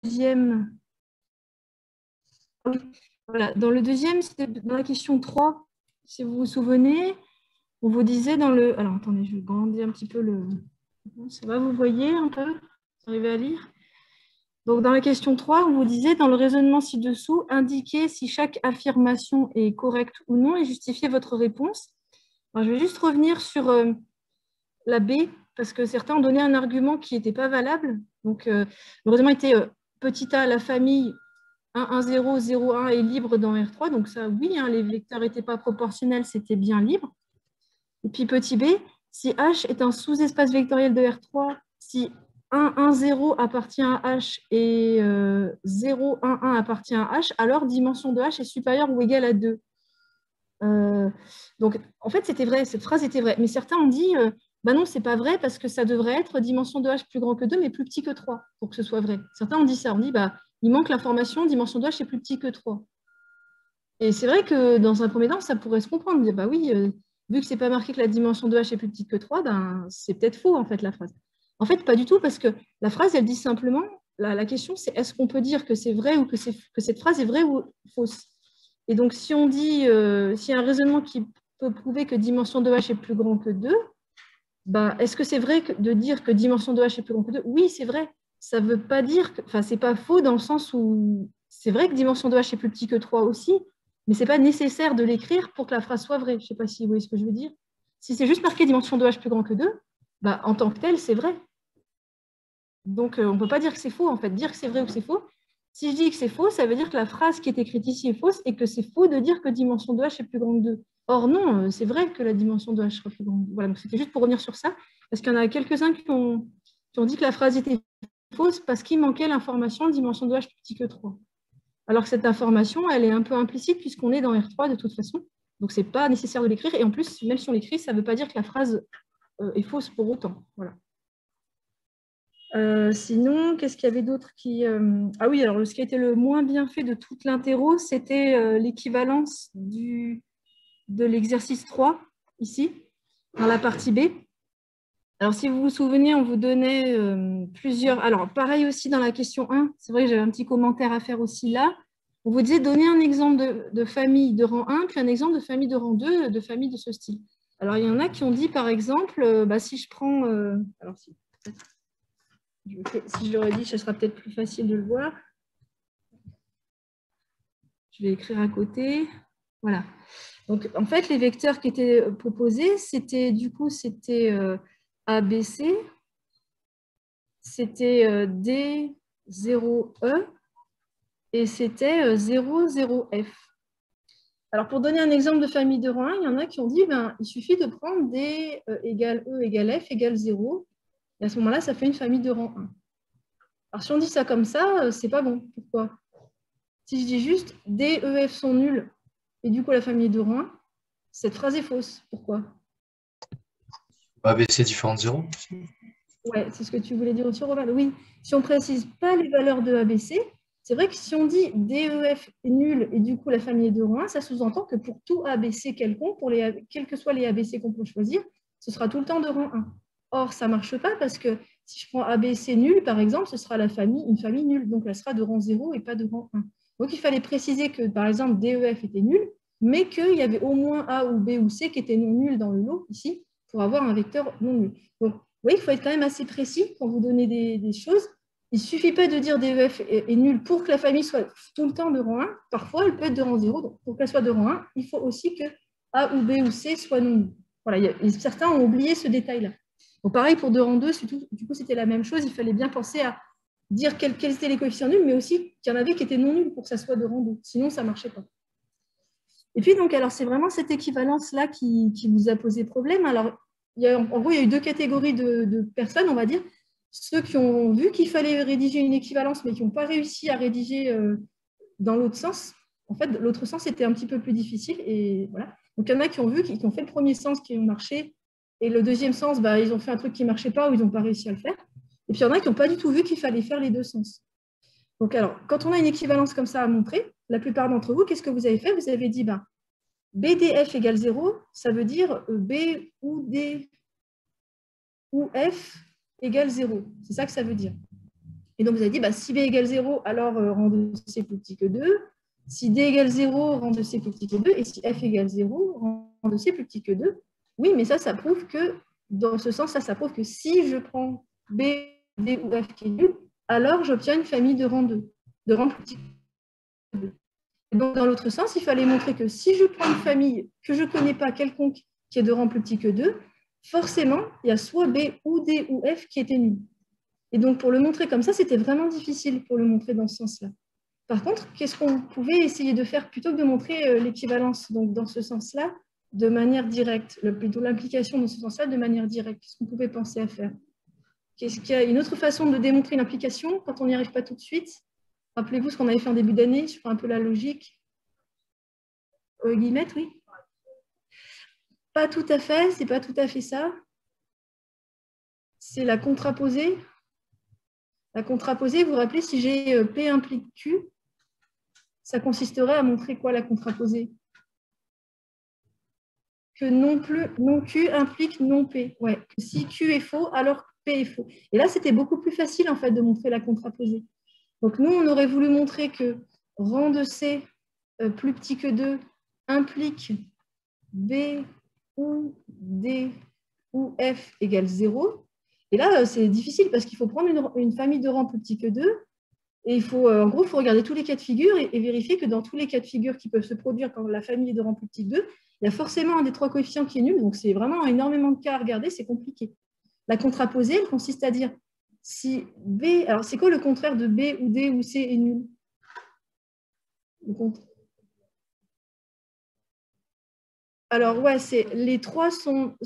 deuxième, oui, voilà, dans le deuxième, c'était dans la question 3, si vous vous souvenez, on vous disait dans le... Alors, attendez, je vais grandir un petit peu le... Ça va, vous voyez un peu? Vous arrivez à lire? Donc, dans la question 3, on vous disait, dans le raisonnement ci-dessous, indiquez si chaque affirmation est correcte ou non et justifiez votre réponse. Alors, je vais juste revenir sur la B, parce que certains ont donné un argument qui n'était pas valable. Donc, le raisonnement était petit a, la famille 1, 1, 0, 0, 1 est libre dans R3. Donc, ça, oui, hein, les vecteurs n'étaient pas proportionnels, c'était bien libre. Et puis, petit b, si H est un sous-espace vectoriel de R3, si 1, 1, 0 appartient à H et 0, 1, 1 appartient à H, alors dimension de H est supérieure ou égale à 2. Donc, en fait, c'était vrai, cette phrase était vraie. Mais certains ont dit, bah non, c'est pas vrai parce que ça devrait être dimension de H plus grand que 2, mais plus petit que 3 pour que ce soit vrai. Certains ont dit ça, on dit, bah, il manque l'information, dimension de H est plus petit que 3. Et c'est vrai que dans un premier temps, ça pourrait se comprendre. Dire, bah oui, vu que c'est pas marqué que la dimension de H est plus petite que 3, ben, c'est peut-être faux, en fait, la phrase. En fait, pas du tout, parce que la phrase, elle dit simplement, la question, c'est est-ce qu'on peut dire que c'est vrai ou que cette phrase est vraie ou fausse? Et donc, si on dit, s'il y a un raisonnement qui peut prouver que dimension de H est plus grand que 2, ben, est-ce que c'est vrai de dire que dimension de H est plus grand que 2? Oui, c'est vrai. Ça ne veut pas dire que, enfin, c'est pas faux dans le sens où c'est vrai que dimension de H est plus petit que 3 aussi, mais ce n'est pas nécessaire de l'écrire pour que la phrase soit vraie. Je ne sais pas si vous voyez ce que je veux dire. Si c'est juste marqué dimension de H plus grand que 2, ben, en tant que tel, c'est vrai. Donc, on ne peut pas dire que c'est faux, en fait. Dire que c'est vrai ou que c'est faux. Si je dis que c'est faux, ça veut dire que la phrase qui est écrite ici est fausse et que c'est faux de dire que dimension de H est plus grande que 2. Or, non, c'est vrai que la dimension de H sera plus grande. Voilà, donc c'était juste pour revenir sur ça, parce qu'il y en a quelques-uns qui ont dit que la phrase était fausse parce qu'il manquait l'information dimension de H plus petit que 3. Alors que cette information, elle est un peu implicite puisqu'on est dans R3 de toute façon. Donc, ce n'est pas nécessaire de l'écrire. Et en plus, même si on l'écrit, ça ne veut pas dire que la phrase est fausse pour autant. Voilà. Sinon, qu'est-ce qu'il y avait d'autre qui... Ah oui, alors ce qui a été le moins bien fait de toute l'interro, c'était l'équivalence de l'exercice 3, ici, dans la partie B. Alors, si vous vous souvenez, on vous donnait plusieurs... Alors, pareil aussi dans la question 1, c'est vrai que j'avais un petit commentaire à faire aussi là. On vous disait donner un exemple de famille de rang 1, puis un exemple de famille de rang 2, de famille de ce style. Alors, il y en a qui ont dit, par exemple, si je prends... alors, si, peut-être... Si je l'aurais dit, ce sera peut-être plus facile de le voir. Je vais écrire à côté. Voilà. Donc, en fait, les vecteurs qui étaient proposés, c'était ABC, c'était D0E et c'était 0, 0F. Alors, pour donner un exemple de famille de rang 1, il y en a qui ont dit il suffit de prendre D égale E égale F égale 0. Et à ce moment-là, ça fait une famille de rang 1. Alors, si on dit ça comme ça, c'est pas bon. Pourquoi? Si je dis juste D, E, F sont nuls, et du coup la famille de rang 1, cette phrase est fausse. Pourquoi? ABC différent de 0. Ouais, c'est ce que tu voulais dire aussi, Robert. Oui, si on ne précise pas les valeurs de ABC, c'est vrai que si on dit D, E, F est nul, et du coup la famille est de rang 1, ça sous-entend que pour tout ABC quelconque, quels que soient les ABC qu'on peut choisir, ce sera tout le temps de rang 1. Or, ça ne marche pas parce que si je prends ABC nul, par exemple, ce sera une famille nulle. Donc, elle sera de rang 0 et pas de rang 1. Donc, il fallait préciser que, par exemple, DEF était nul, mais qu'il y avait au moins A ou B ou C qui étaient non nuls dans le lot, ici, pour avoir un vecteur non nul. Donc, vous voyez, il faut être quand même assez précis quand vous donnez des choses. Il ne suffit pas de dire DEF est nul pour que la famille soit tout le temps de rang 1. Parfois, elle peut être de rang 0. Donc, pour qu'elle soit de rang 1, il faut aussi que A ou B ou C soient non nuls. Voilà, certains ont oublié ce détail-là. Donc, pareil, pour 2 rang 2, du coup, c'était la même chose. Il fallait bien penser à dire quels étaient les coefficients nuls, mais aussi qu'il y en avait qui étaient non nuls pour que ça soit de rang 2. Sinon, ça ne marchait pas. Et puis, donc, alors, c'est vraiment cette équivalence-là qui vous a posé problème. Alors, en gros, il y a eu 2 catégories de personnes, on va dire. Ceux qui ont vu qu'il fallait rédiger une équivalence, mais qui n'ont pas réussi à rédiger dans l'autre sens. En fait, l'autre sens était un petit peu plus difficile. Et voilà. Donc, il y en a qui ont vu, qui ont fait le premier sens, qui ont marché. Et le deuxième sens, ils ont fait un truc qui ne marchait pas ou ils n'ont pas réussi à le faire. Et puis, il y en a qui n'ont pas du tout vu qu'il fallait faire les 2 sens. Donc, alors, quand on a une équivalence comme ça à montrer, la plupart d'entre vous, qu'est-ce que vous avez fait? Vous avez dit, BDF égale 0, ça veut dire B ou D ou F égale 0. C'est ça que ça veut dire. Et donc, vous avez dit, bah, si B égale 0, alors rang de C plus petit que 2. Si D égale 0, rang de C plus petit que 2. Et si F égale 0, rang de C plus petit que 2. Oui, mais ça prouve que, dans ce sens, ça prouve que si je prends B, D ou F qui est nul, alors j'obtiens une famille de rang 2, de rang plus petit que 2. Et donc, dans l'autre sens, il fallait montrer que si je prends une famille que je ne connais pas, quelconque, qui est de rang plus petit que 2, forcément, il y a soit B ou D ou F qui étaient nuls. Et donc, pour le montrer comme ça, c'était vraiment difficile pour le montrer dans ce sens-là. Par contre, qu'est-ce qu'on pouvait essayer de faire plutôt que de montrer l'équivalence, donc dans ce sens-là, de manière directe, plutôt l'implication dans ce sens-là de manière directe? Qu'est-ce qu'on pouvait penser à faire? Qu'est-ce qu'il y a une autre façon de démontrer une implication quand on n'y arrive pas tout de suite? Rappelez-vous ce qu'on avait fait en début d'année sur un peu la logique. Guillemette, oui. Pas tout à fait, c'est pas tout à fait ça. C'est la contraposée. La contraposée, vous vous rappelez, si j'ai P implique Q, ça consisterait à montrer quoi la contraposée? Que non Q implique non P. Ouais, que si Q est faux, alors P est faux. Et là, c'était beaucoup plus facile en fait de montrer la contraposée. Donc nous, on aurait voulu montrer que rang de C plus petit que 2 implique B ou D ou F égale 0. Et là, c'est difficile parce qu'il faut prendre une famille de rangs plus petit que 2. Et il faut, en gros, il faut regarder tous les cas de figure et vérifier que dans tous les cas de figure qui peuvent se produire quand la famille est de rang plus petit que 2, il y a forcément un des trois coefficients qui est nul. Donc, c'est vraiment énormément de cas à regarder, c'est compliqué. La contraposée, elle consiste à dire si B... Alors, c'est quoi le contraire de B ou D ou C est nul? Alors, ouais, les trois sont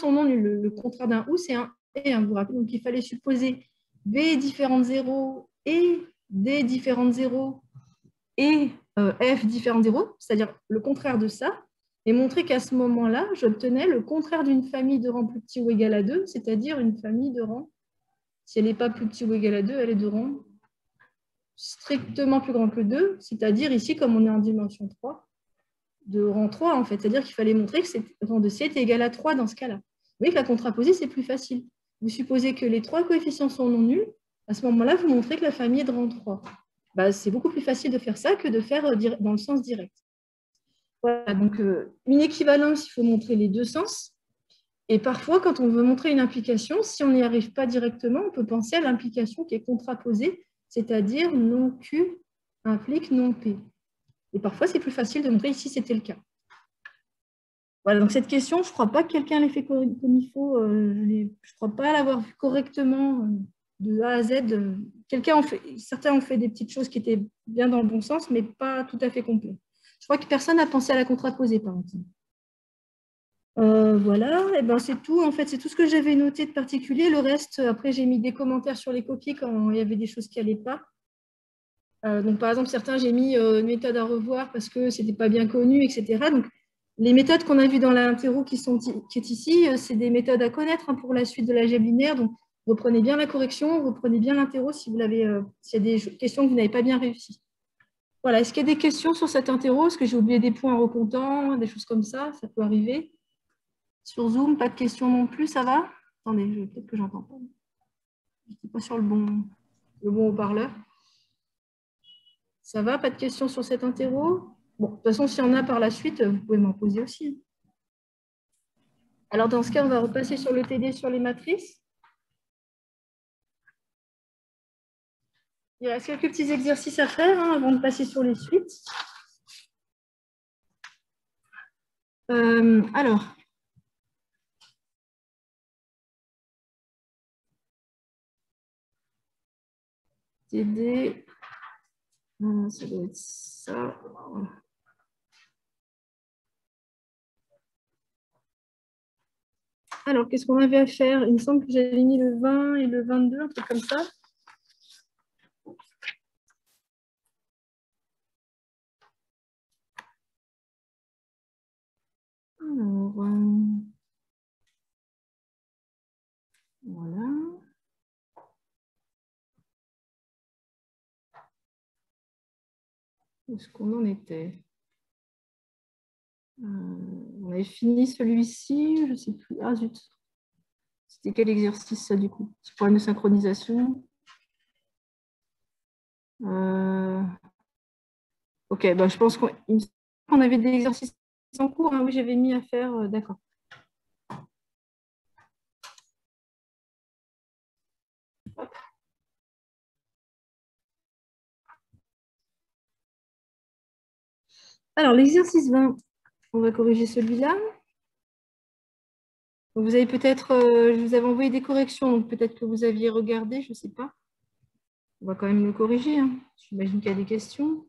non nuls. Le contraire d'un ou, c'est un et un. Vous vous rappelez, donc il fallait supposer B différent de 0 et D différent de 0 et F différent de 0, c'est-à-dire le contraire de ça, et montrer qu'à ce moment-là, j'obtenais le contraire d'une famille de rang plus petit ou égal à 2, c'est-à-dire une famille de rang, si elle n'est pas plus petit ou égal à 2, elle est de rang strictement plus grand que 2, c'est-à-dire ici, comme on est en dimension 3, de rang 3, en fait. C'est-à-dire qu'il fallait montrer que rang de C était égal à 3 dans ce cas-là. Vous voyez que la contraposée, c'est plus facile. Vous supposez que les trois coefficients sont non nuls. À ce moment-là, vous montrez que la famille est de rang 3. Bah, c'est beaucoup plus facile de faire ça que de faire dans le sens direct. Voilà, donc une équivalence, il faut montrer les deux sens. Et parfois, quand on veut montrer une implication, si on n'y arrive pas directement, on peut penser à l'implication qui est contraposée, c'est-à-dire non Q implique non P. Et parfois, c'est plus facile de montrer. Ici, c'était le cas. Voilà, donc cette question, je ne crois pas que quelqu'un l'ait fait comme il faut. Je ne crois pas l'avoir vue correctement de A à Z. Certains ont fait des petites choses qui étaient bien dans le bon sens, mais pas tout à fait complet. Je crois que personne n'a pensé à la contraposée, par exemple. Voilà, et ben c'est tout. En fait, c'est tout ce que j'avais noté de particulier. Le reste, après, j'ai mis des commentaires sur les copies quand il y avait des choses qui n'allaient pas. Donc, par exemple, certains, j'ai mis une méthode à revoir parce que ce n'était pas bien connu, etc. Donc, les méthodes qu'on a vues dans l'interro qui est ici, c'est des méthodes à connaître pour la suite de l'algèbre linéaire. Donc, reprenez bien la correction, reprenez bien l'interro s'il y a des questions que vous n'avez pas bien réussi. Voilà, est-ce qu'il y a des questions sur cet interro? Est-ce que j'ai oublié des points recomptants, des choses comme ça? Ça peut arriver. Sur Zoom, pas de questions non plus, ça va? Attendez, peut-être que j'entends pas. Je n'étais pas sur le bon haut-parleur. Ça va? Pas de questions sur cet interro? Bon, de toute façon, s'il y en a par la suite, vous pouvez m'en poser aussi. Alors, dans ce cas, on va repasser sur le TD sur les matrices. Il reste quelques petits exercices à faire avant de passer sur les suites. Alors, TD, ça doit être ça. Alors, qu'est-ce qu'on avait à faire? Il me semble que j'avais mis le 20 et le 22, un truc comme ça. Alors, voilà. Où est-ce qu'on en était? On avait fini celui-ci, je ne sais plus. Ah zut. C'était quel exercice ça du coup? Petit problème de synchronisation. Ok, bah, je pense qu'on avait des exercices en cours. Hein, oui, j'avais mis à faire, d'accord. Alors, l'exercice 20, on va corriger celui-là. Vous avez peut-être, je vous avais envoyé des corrections, donc peut-être que vous aviez regardé, je ne sais pas. On va quand même le corriger. Hein. J'imagine qu'il y a des questions.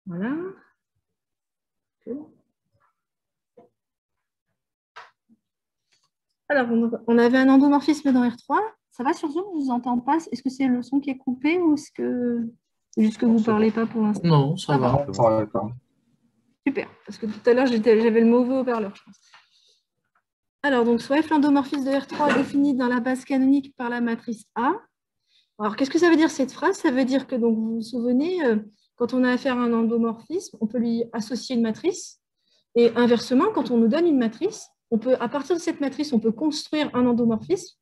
Voilà. Alors, on avait un endomorphisme dans R3. Ça va sur Zoom? Je ne vous entends pas. Est-ce que c'est le son qui est coupé ou est-ce que c'est juste que vous ne parlez pas pour l'instant? Non, ça va. Super, parce que tout à l'heure, j'avais le mauvais haut-parleur, je pense. Alors, donc, soit F l'endomorphisme de R3 défini dans la base canonique par la matrice A. Alors, qu'est-ce que ça veut dire cette phrase? Ça veut dire que, donc, vous vous souvenez, quand on a affaire à un endomorphisme, on peut lui associer une matrice. Et inversement, quand on nous donne une matrice, à partir de cette matrice, on peut construire un endomorphisme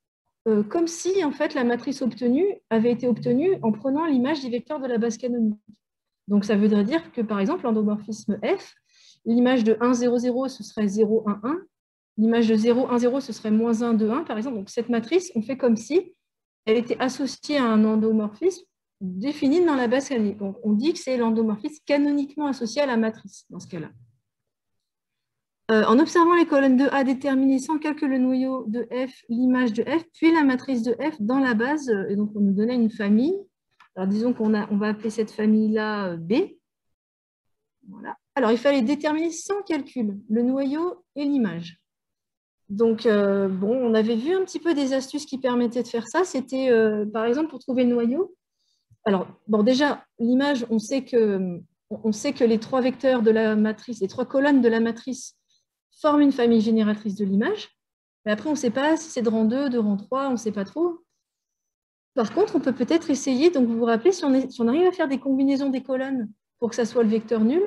comme si, en fait, la matrice obtenue avait été obtenue en prenant l'image des vecteurs de la base canonique. Donc, ça voudrait dire que, par exemple, l'endomorphisme F, l'image de 1, 0, 0, ce serait 0, 1, 1. L'image de 0, 1, 0, ce serait moins 1, 2, 1, par exemple. Donc, cette matrice, on fait comme si elle était associée à un endomorphisme défini dans la base canonique. Donc, on dit que c'est l'endomorphisme canoniquement associé à la matrice, dans ce cas-là. En observant les colonnes de A déterminées sans calculer le noyau de F, l'image de F, puis la matrice de F dans la base, et donc on nous donnait une famille. Alors disons qu'on va appeler cette famille-là B. Voilà. Alors il fallait déterminer sans calcul le noyau et l'image. Donc bon, on avait vu un petit peu des astuces qui permettaient de faire ça. C'était par exemple pour trouver le noyau. Alors bon, déjà l'image, on sait que les trois vecteurs de la matrice, les trois colonnes de la matrice forme une famille génératrice de l'image. Mais après, on ne sait pas si c'est de rang 2, de rang 3, on ne sait pas trop. Par contre, on peut peut-être essayer, donc vous vous rappelez, si on arrive à faire des combinaisons des colonnes pour que ça soit le vecteur nul,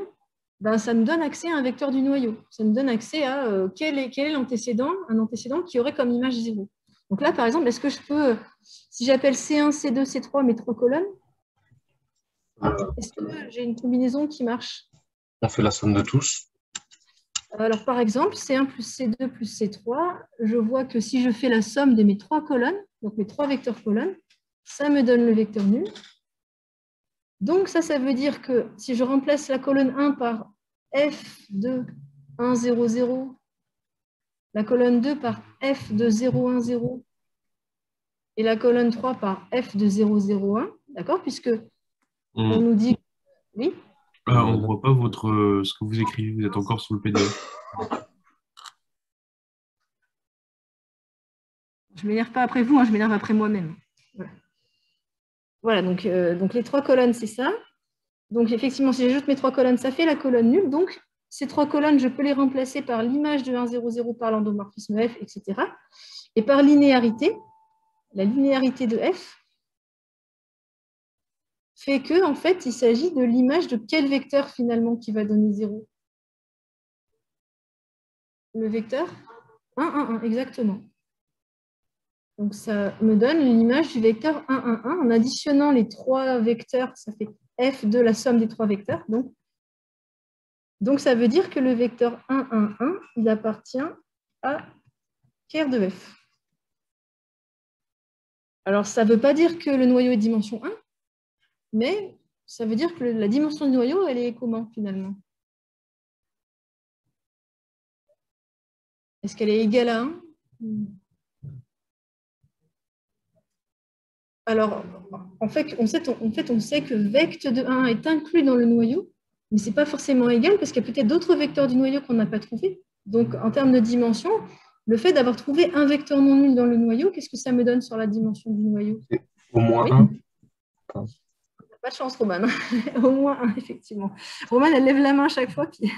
ben, ça nous donne accès à un vecteur du noyau. Ça nous donne accès à quel est l'antécédent, un antécédent qui aurait comme image 0. Donc là, par exemple, est-ce que je peux, si j'appelle C1, C2, C3 mes trois colonnes, est-ce que j'ai une combinaison qui marche? On fait la somme de tous. Alors, par exemple, C1 plus C2 plus C3, je vois que si je fais la somme de mes trois colonnes, donc mes trois vecteurs colonnes, ça me donne le vecteur nul. Donc, ça veut dire que si je remplace la colonne 1 par F de 1, 0, 0, la colonne 2 par F de 0, 1, 0, et la colonne 3 par F de 0, 0, 1, d'accord? Puisque on nous dit... Oui. On ne voit pas ce que vous écrivez, vous êtes encore sur le PDF. Je ne m'énerve pas après vous, hein, je m'énerve après moi-même. Voilà, donc les trois colonnes, c'est ça. Donc effectivement, si j'ajoute mes trois colonnes, ça fait la colonne nulle. Donc ces trois colonnes, je peux les remplacer par l'image de 1, 0, 0 par l'endomorphisme F, etc. Et par linéarité, la linéarité de F fait que, en fait, il s'agit de l'image de quel vecteur finalement qui va donner 0? Le vecteur 1, 1, 1, exactement. Donc ça me donne l'image du vecteur 1, 1, 1. En additionnant les trois vecteurs, ça fait F de la somme des trois vecteurs. Donc ça veut dire que le vecteur 1, 1, 1, il appartient à Ker de F. Alors ça ne veut pas dire que le noyau est dimension 1, mais ça veut dire que la dimension du noyau, elle est comment finalement? Est-ce qu'elle est égale à 1? Alors, en fait, on sait que vect de 1 est inclus dans le noyau, mais ce n'est pas forcément égal parce qu'il y a peut-être d'autres vecteurs du noyau qu'on n'a pas trouvé. Donc, en termes de dimension, le fait d'avoir trouvé un vecteur non nul dans le noyau, qu'est-ce que ça me donne sur la dimension du noyau? Au moins 1. Pas de chance, Romane. Au moins 1, effectivement. Romane, elle lève la main à chaque fois. Puis...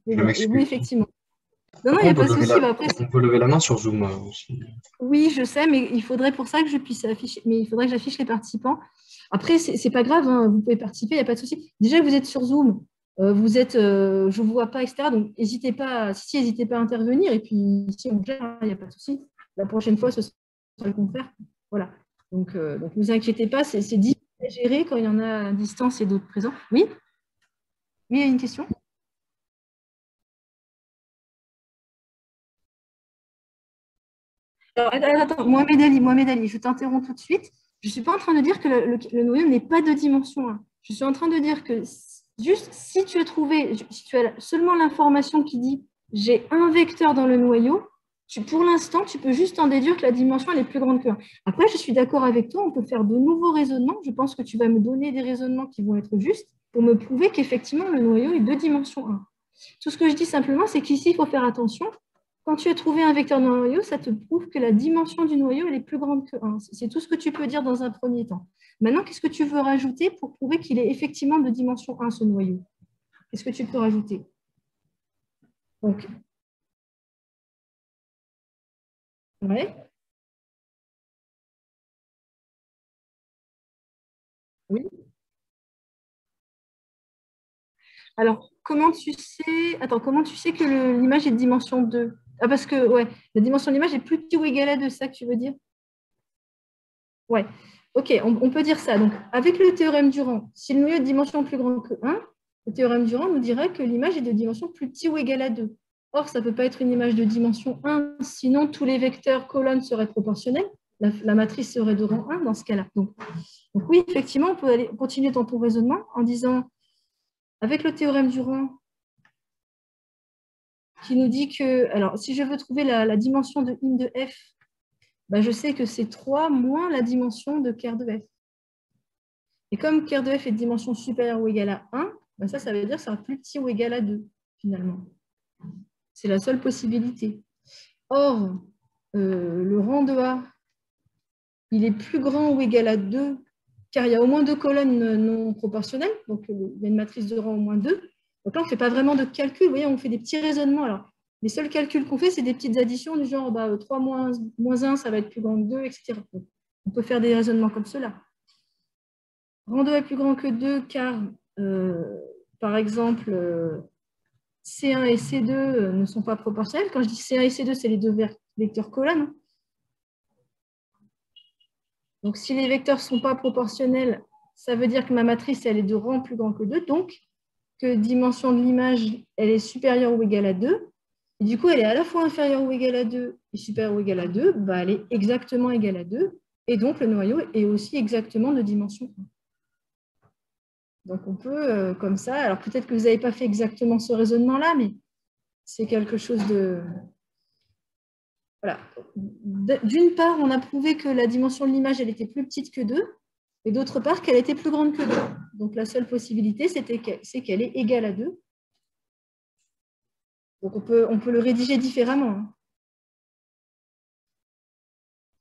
oui, effectivement. Non, il n'y a pas de souci. On peut lever la main sur Zoom aussi. Oui, je sais, mais il faudrait pour ça que je puisse afficher. Mais il faudrait que j'affiche les participants. Après, c'est pas grave, hein, vous pouvez participer, il n'y a pas de souci. Déjà, vous êtes sur Zoom. je ne vous vois pas, etc. Donc, n'hésitez pas à intervenir. Et puis, si on gère, il n'y a pas de souci. La prochaine fois, ce sera le contraire. Voilà. Donc, ne vous inquiétez pas, c'est difficile à gérer quand il y en a à distance et d'autres présents. Oui? Oui, il y a une question? Alors, attends, Mohamed Ali, je t'interromps tout de suite. Je ne suis pas en train de dire que le noyau n'est pas de dimension 1. Je suis en train de dire que juste si tu as seulement l'information qui dit j'ai un vecteur dans le noyau, pour l'instant, tu peux juste en déduire que la dimension elle est plus grande que 1. Après, je suis d'accord avec toi, on peut faire de nouveaux raisonnements. Je pense que tu vas me donner des raisonnements qui vont être justes pour me prouver qu'effectivement, le noyau est de dimension 1. Tout ce que je dis simplement, c'est qu'ici, il faut faire attention. Quand tu as trouvé un vecteur dans le noyau, ça te prouve que la dimension du noyau elle est plus grande que 1. C'est tout ce que tu peux dire dans un premier temps. Maintenant, qu'est-ce que tu veux rajouter pour prouver qu'il est effectivement de dimension 1, ce noyau? Qu'est-ce que tu peux rajouter? Donc, ouais. Oui. Alors, comment tu sais... Attends, comment tu sais que l'image est de dimension 2? Ah, parce que, ouais, la dimension de l'image est plus petite ou égale à 2, c'est ça que tu veux dire? Ouais. Ok, on peut dire ça. Donc, avec le théorème du rang, si le noyau est de dimension plus grande que 1, le théorème du rang nous dirait que l'image est de dimension plus petite ou égale à 2. Or, ça ne peut pas être une image de dimension 1, sinon tous les vecteurs colonnes seraient proportionnels. La matrice serait de rang 1 dans ce cas-là. Donc oui, effectivement, on peut continuer dans ton raisonnement en disant, avec le théorème du rang, qui nous dit que, alors, si je veux trouver la dimension de in de f, ben, je sais que c'est 3 moins la dimension de ker de f. Et comme ker de f est de dimension supérieure ou égale à 1, ben ça veut dire que c'est plus petit ou égal à 2, finalement. C'est la seule possibilité. Or, le rang de A, il est plus grand ou égal à 2, car il y a au moins 2 colonnes non proportionnelles, donc il y a une matrice de rang au moins 2. Donc là, on ne fait pas vraiment de calcul, vous voyez, on fait des petits raisonnements. Alors, les seuls calculs qu'on fait, c'est des petites additions du genre 3 moins 1, ça va être plus grand que 2, etc. Donc, on peut faire des raisonnements comme cela. Rang 2 est plus grand que 2, car, par exemple, C1 et C2 ne sont pas proportionnels. Quand je dis C1 et C2, c'est les deux vecteurs colonnes. Donc, si les vecteurs ne sont pas proportionnels, ça veut dire que ma matrice, elle est de rang plus grand que 2, donc que dimension de l'image, elle est supérieure ou égale à 2. Et du coup, elle est à la fois inférieure ou égale à 2 et supérieure ou égale à 2, bah, elle est exactement égale à 2. Et donc, le noyau est aussi exactement de dimension 1. Donc, on peut, comme ça, alors peut-être que vous n'avez pas fait exactement ce raisonnement-là, mais c'est quelque chose de... Voilà. D'une part, on a prouvé que la dimension de l'image, elle était plus petite que 2, et d'autre part, qu'elle était plus grande que 2. Donc, la seule possibilité, c'est qu'elle est égale à 2. Donc, on peut le rédiger différemment.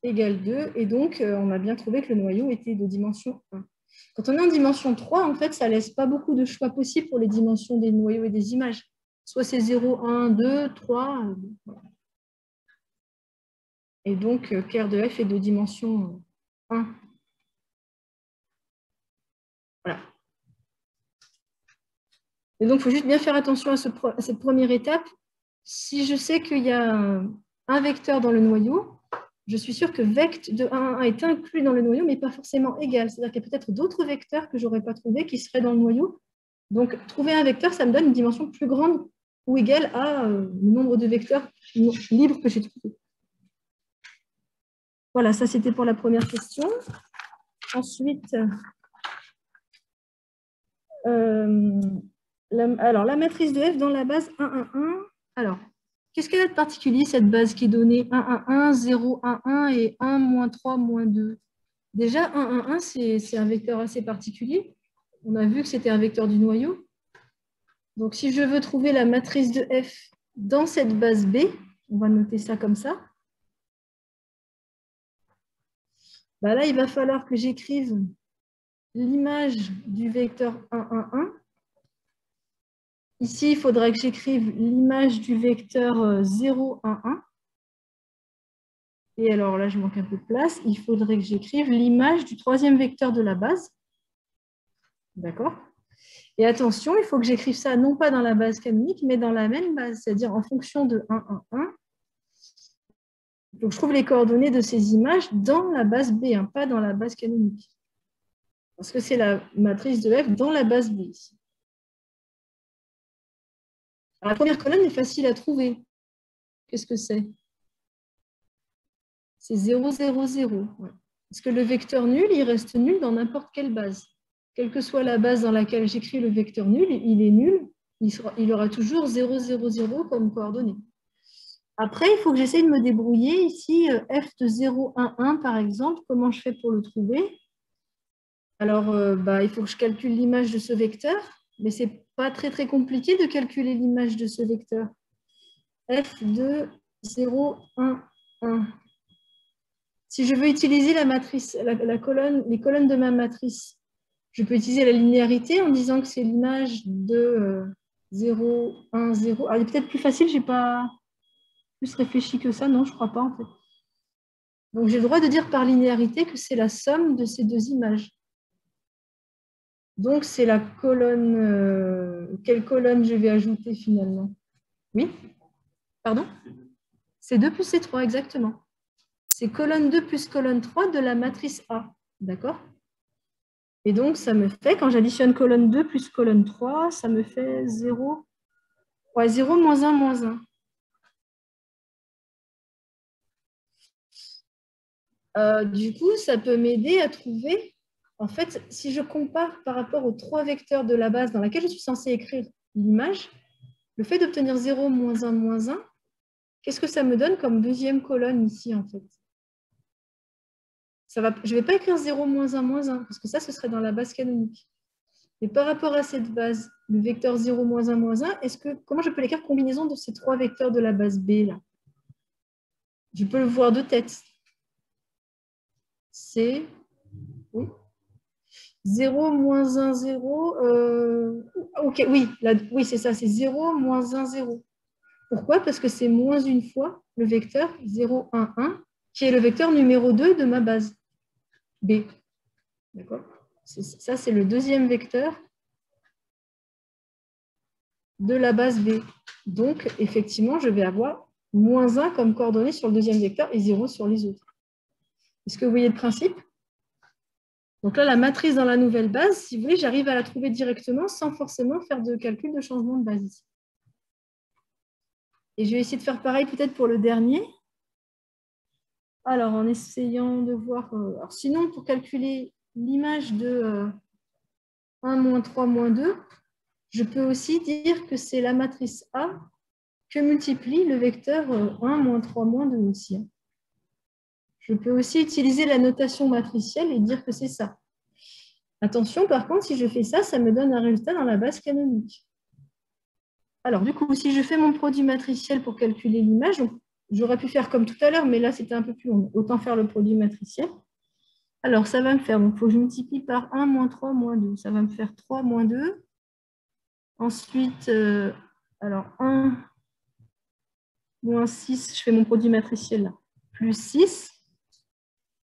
Égale 2, et donc, on a bien trouvé que le noyau était de dimension 1. Quand on est en dimension 3, en fait, ça ne laisse pas beaucoup de choix possibles pour les dimensions des noyaux et des images. Soit c'est 0, 1, 2, 3. Voilà. Et donc, ker de f est de dimension 1. Voilà. Et donc, il faut juste bien faire attention à cette première étape. Si je sais qu'il y a un vecteur dans le noyau, je suis sûre que vect de 1 à 1 est inclus dans le noyau, mais pas forcément égal. C'est-à-dire qu'il y a peut-être d'autres vecteurs que je n'aurais pas trouvés qui seraient dans le noyau. Donc, trouver un vecteur, ça me donne une dimension plus grande ou égale à le nombre de vecteurs libres que j'ai trouvés. Voilà, ça c'était pour la première question. Ensuite, la matrice de f dans la base 1, 1, 1. Alors, qu'est-ce qu'elle a de particulier, cette base qui est donnée 1, 1, 1, 0, 1, 1 et 1, moins 3, moins 2? Déjà, 1, 1, 1, c'est un vecteur assez particulier. On a vu que c'était un vecteur du noyau. Donc, si je veux trouver la matrice de f dans cette base B, on va noter ça comme ça. Bah là, il va falloir que j'écrive l'image du vecteur 1, 1, 1. Ici, il faudrait que j'écrive l'image du vecteur 0, 1, 1. Et alors là, je manque un peu de place. Il faudrait que j'écrive l'image du troisième vecteur de la base. D'accord? Et attention, il faut que j'écrive ça non pas dans la base canonique, mais dans la même base, c'est-à-dire en fonction de 1, 1, 1. Il faut que je trouve les coordonnées de ces images dans la base B, hein, pas dans la base canonique. Parce que c'est la matrice de F dans la base B ici. Alors, la première colonne est facile à trouver. Qu'est-ce que c'est? C'est 0, 0, 0. Ouais. Parce que le vecteur nul, il reste nul dans n'importe quelle base. Quelle que soit la base dans laquelle j'écris le vecteur nul, il est nul. Il aura toujours 0, 0, 0 comme coordonnée. Après, il faut que j'essaye de me débrouiller. Ici, f de 0, 1, 1, par exemple. Comment je fais pour le trouver? Alors, il faut que je calcule l'image de ce vecteur. Mais ce n'est pas très, très compliqué de calculer l'image de ce vecteur. F de 0, 1, 1. Si je veux utiliser la matrice, les colonnes de ma matrice, je peux utiliser la linéarité en disant que c'est l'image de 0, 1, 0. Alors, il est peut-être plus facile, je n'ai pas plus réfléchi que ça. Non, je ne crois pas en fait. Donc, j'ai le droit de dire par linéarité que c'est la somme de ces deux images. Donc, c'est la colonne... quelle colonne je vais ajouter finalement? Oui? Pardon? C2 plus C3, exactement. C'est colonne 2 plus colonne 3 de la matrice A. D'accord? Et donc, ça me fait, quand j'additionne colonne 2 plus colonne 3, ça me fait 0. Ouais, 0, moins 1, moins 1. Du coup, ça peut m'aider à trouver... En fait, si je compare par rapport aux 3 vecteurs de la base dans laquelle je suis censée écrire l'image, le fait d'obtenir 0, moins 1, moins 1, qu'est-ce que ça me donne comme deuxième colonne ici, en fait? Je ne vais pas écrire 0, moins 1, moins 1, parce que ça, ce serait dans la base canonique. Et par rapport à cette base, le vecteur 0, moins 1, moins 1, comment je peux l'écrire combinaison de ces 3 vecteurs de la base B, là? Je peux le voir de tête. C'est... Oui. 0, moins 1, 0. Ok, oui, oui c'est ça, c'est 0, moins 1, 0. Pourquoi? Parce que c'est moins une fois le vecteur 0, 1, 1, qui est le vecteur numéro 2 de ma base B. D'accord? Ça, c'est le deuxième vecteur de la base B. Donc, effectivement, je vais avoir moins 1 comme coordonnée sur le deuxième vecteur et 0 sur les autres. Est-ce que vous voyez le principe? Donc là, la matrice dans la nouvelle base, si vous voulez, j'arrive à la trouver directement sans forcément faire de calcul de changement de base ici. Et je vais essayer de faire pareil peut-être pour le dernier. Alors, en essayant de voir... alors sinon, pour calculer l'image de 1, moins 3, moins 2, je peux aussi dire que c'est la matrice A que multiplie le vecteur 1, moins 3, moins 2 aussi. Je peux aussi utiliser la notation matricielle et dire que c'est ça. Attention, par contre, si je fais ça, ça me donne un résultat dans la base canonique. Alors, du coup, si je fais mon produit matriciel pour calculer l'image, j'aurais pu faire comme tout à l'heure, mais là, c'était un peu plus long. Autant faire le produit matriciel. Alors, ça va me faire, donc il faut que je multiplie par 1, moins 3, moins 2. Ça va me faire 3, moins 2. Ensuite, alors 1, moins 6, je fais mon produit matriciel là, plus 6.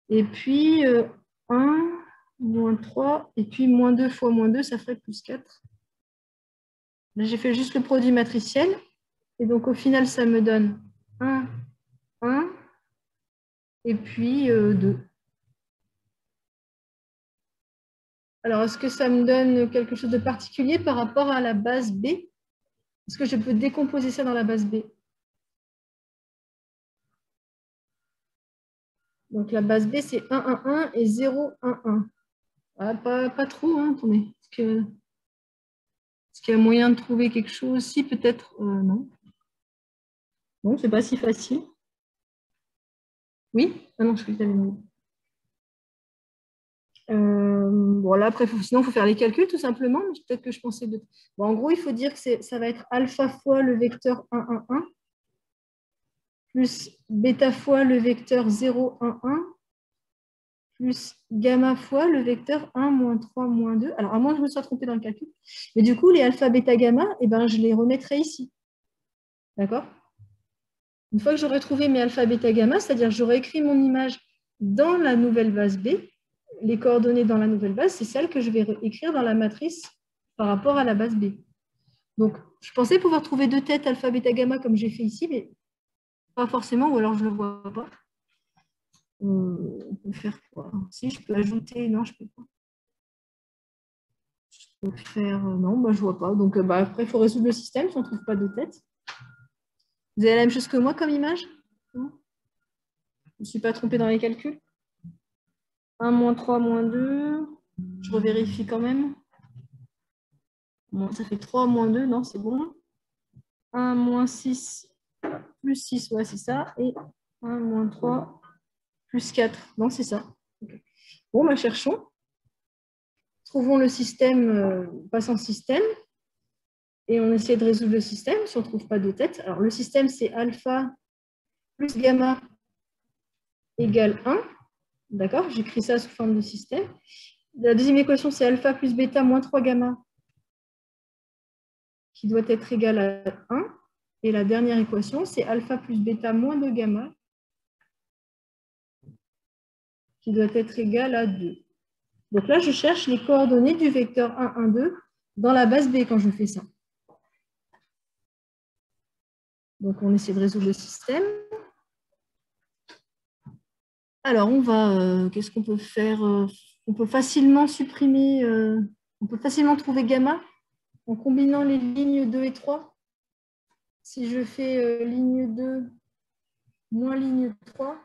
Et puis 1, moins 3, et puis moins 2 fois moins 2, ça ferait plus 4. Là, j'ai fait juste le produit matriciel. Et donc, au final, ça me donne 1, 1, et puis 2. Alors, est-ce que ça me donne quelque chose de particulier par rapport à la base B? Est-ce que je peux décomposer ça dans la base B? Donc, la base B, c'est 1, 1, 1 et 0, 1, 1. Ah, pas trop, hein, attendez. Est-ce qu'il y a moyen de trouver quelque chose? Si, peut-être, non. Non, c'est pas si facile. Oui? Ah non, je crois que j'avais mis. Bon, là, après, sinon, il faut faire les calculs, tout simplement. Mais peut-être que je pensais de... Bon, en gros, il faut dire que ça va être alpha fois le vecteur 1, 1, 1, plus bêta fois le vecteur 0, 1, 1, plus gamma fois le vecteur 1, moins 3, moins 2. Alors, à moins que je me sois trompée dans le calcul. Mais du coup, les alpha, bêta, gamma, eh ben, je les remettrai ici. D'accord? Une fois que j'aurai trouvé mes alpha, bêta, gamma, c'est-à-dire que j'aurai écrit mon image dans la nouvelle base B, les coordonnées dans la nouvelle base, c'est celles que je vais écrire dans la matrice par rapport à la base B. Donc, je pensais pouvoir trouver deux têtes alpha, bêta, gamma comme j'ai fait ici, mais pas forcément, ou alors je ne le vois pas. On peut faire quoi? Si je peux ajouter, non, je ne peux pas. Je peux faire, non, bah, je ne vois pas. Donc, après, il faut résoudre le système si on ne trouve pas de tête. Vous avez la même chose que moi comme image? Non, je ne me suis pas trompée dans les calculs. 1, moins 3, moins 2. Je revérifie quand même. Bon, ça fait 3 moins 2, non, c'est bon. 1, moins 6, plus 6, ouais, c'est ça. Et 1, moins 3, plus 4. Non, c'est ça. Okay. Bon, bah, cherchons. Trouvons le système, passant système. Et on essaie de résoudre le système si on ne trouve pas de tête. Alors, le système, c'est alpha plus gamma égale 1. D'accord? J'écris ça sous forme de système. La deuxième équation, c'est alpha plus bêta moins 3 gamma qui doit être égal à 1. Et la dernière équation, c'est alpha plus bêta moins 2 gamma qui doit être égal à 2. Donc là, je cherche les coordonnées du vecteur 1, 1, 2 dans la base B quand je fais ça. Donc, on essaie de résoudre le système. Alors, on va... qu'est-ce qu'on peut faire? On peut facilement supprimer... on peut facilement trouver gamma en combinant les lignes 2 et 3. Si je fais ligne 2 moins ligne 3,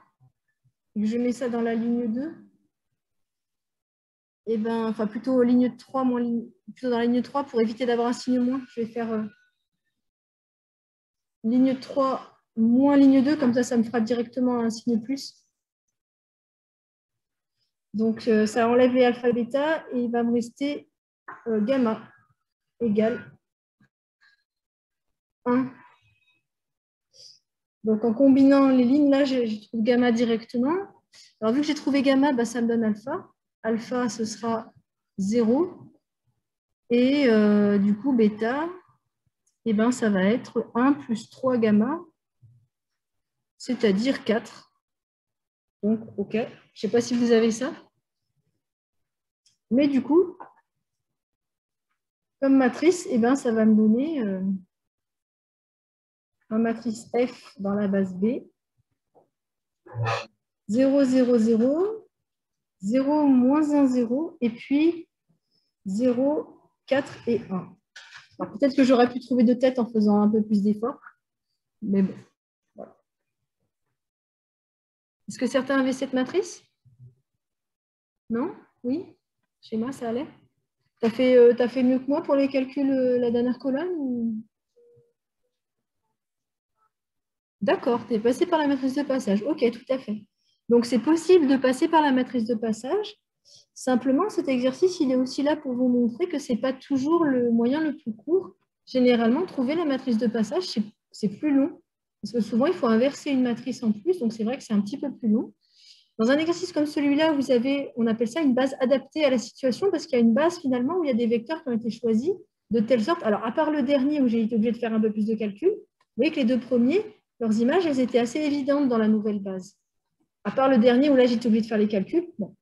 et que je mets ça dans la ligne 2, et ben, enfin plutôt ligne 3 moins plutôt dans la ligne 3 pour éviter d'avoir un signe moins. Je vais faire ligne 3 moins ligne 2, comme ça me fera directement un signe plus. Donc, ça enlève les alpha bêta et il va me rester gamma égale 1. Donc, en combinant les lignes, là, je trouve gamma directement. Alors, vu que j'ai trouvé gamma, bah, ça me donne alpha. Alpha, ce sera 0. Et du coup, bêta, eh ben, ça va être 1 plus 3 gamma, c'est-à-dire 4. Donc, OK. Je ne sais pas si vous avez ça. Mais du coup, comme matrice, eh ben, ça va me donner ma matrice F dans la base B. 0, 0, 0, 0, moins 1, 0, et puis 0, 4 et 1. Peut-être que j'aurais pu trouver deux têtes en faisant un peu plus d'efforts, mais bon. Voilà. Est-ce que certains avaient cette matrice? Non? Oui? Chez moi, ça allait? T'as fait mieux que moi pour les calculs, la dernière colonne ou... D'accord, tu es passé par la matrice de passage. Ok, tout à fait. Donc, c'est possible de passer par la matrice de passage. Simplement, cet exercice, il est aussi là pour vous montrer que ce n'est pas toujours le moyen le plus court. Généralement, trouver la matrice de passage, c'est plus long. Parce que souvent, il faut inverser une matrice en plus. Donc, c'est vrai que c'est un petit peu plus long. Dans un exercice comme celui-là, vous avez, on appelle ça une base adaptée à la situation parce qu'il y a une base finalement où il y a des vecteurs qui ont été choisis de telle sorte. Alors, à part le dernier où j'ai été obligée de faire un peu plus de calcul, vous voyez que les deux premiers, leurs images, elles étaient assez évidentes dans la nouvelle base. À part le dernier où là, j'étais obligée de faire les calculs. Bon.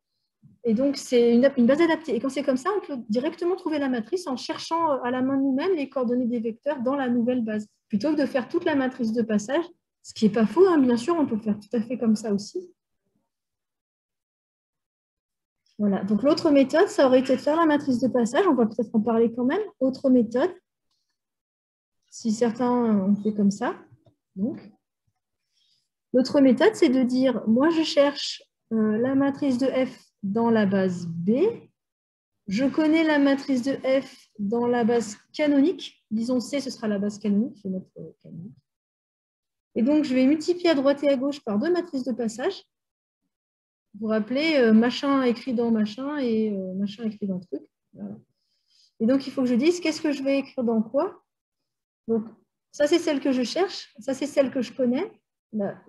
Et donc, c'est une base adaptée. Et quand c'est comme ça, on peut directement trouver la matrice en cherchant à la main nous-mêmes les coordonnées des vecteurs dans la nouvelle base, plutôt que de faire toute la matrice de passage, ce qui n'est pas faux, hein, bien sûr, on peut le faire tout à fait comme ça aussi. Voilà. Donc, l'autre méthode, ça aurait été de faire la matrice de passage. On va peut-être en parler quand même. Autre méthode, si certains ont fait comme ça. L'autre méthode, c'est de dire, moi, je cherche la matrice de F dans la base B. Je connais la matrice de F dans la base canonique. Disons C, ce sera la base canonique. Je vais mettre canonique. Et donc, je vais multiplier à droite et à gauche par deux matrices de passage. Vous vous rappelez, machin écrit dans machin et machin écrit dans truc. Voilà. Et donc, il faut que je dise qu'est-ce que je vais écrire dans quoi. Donc, ça, c'est celle que je cherche. Ça, c'est celle que je connais.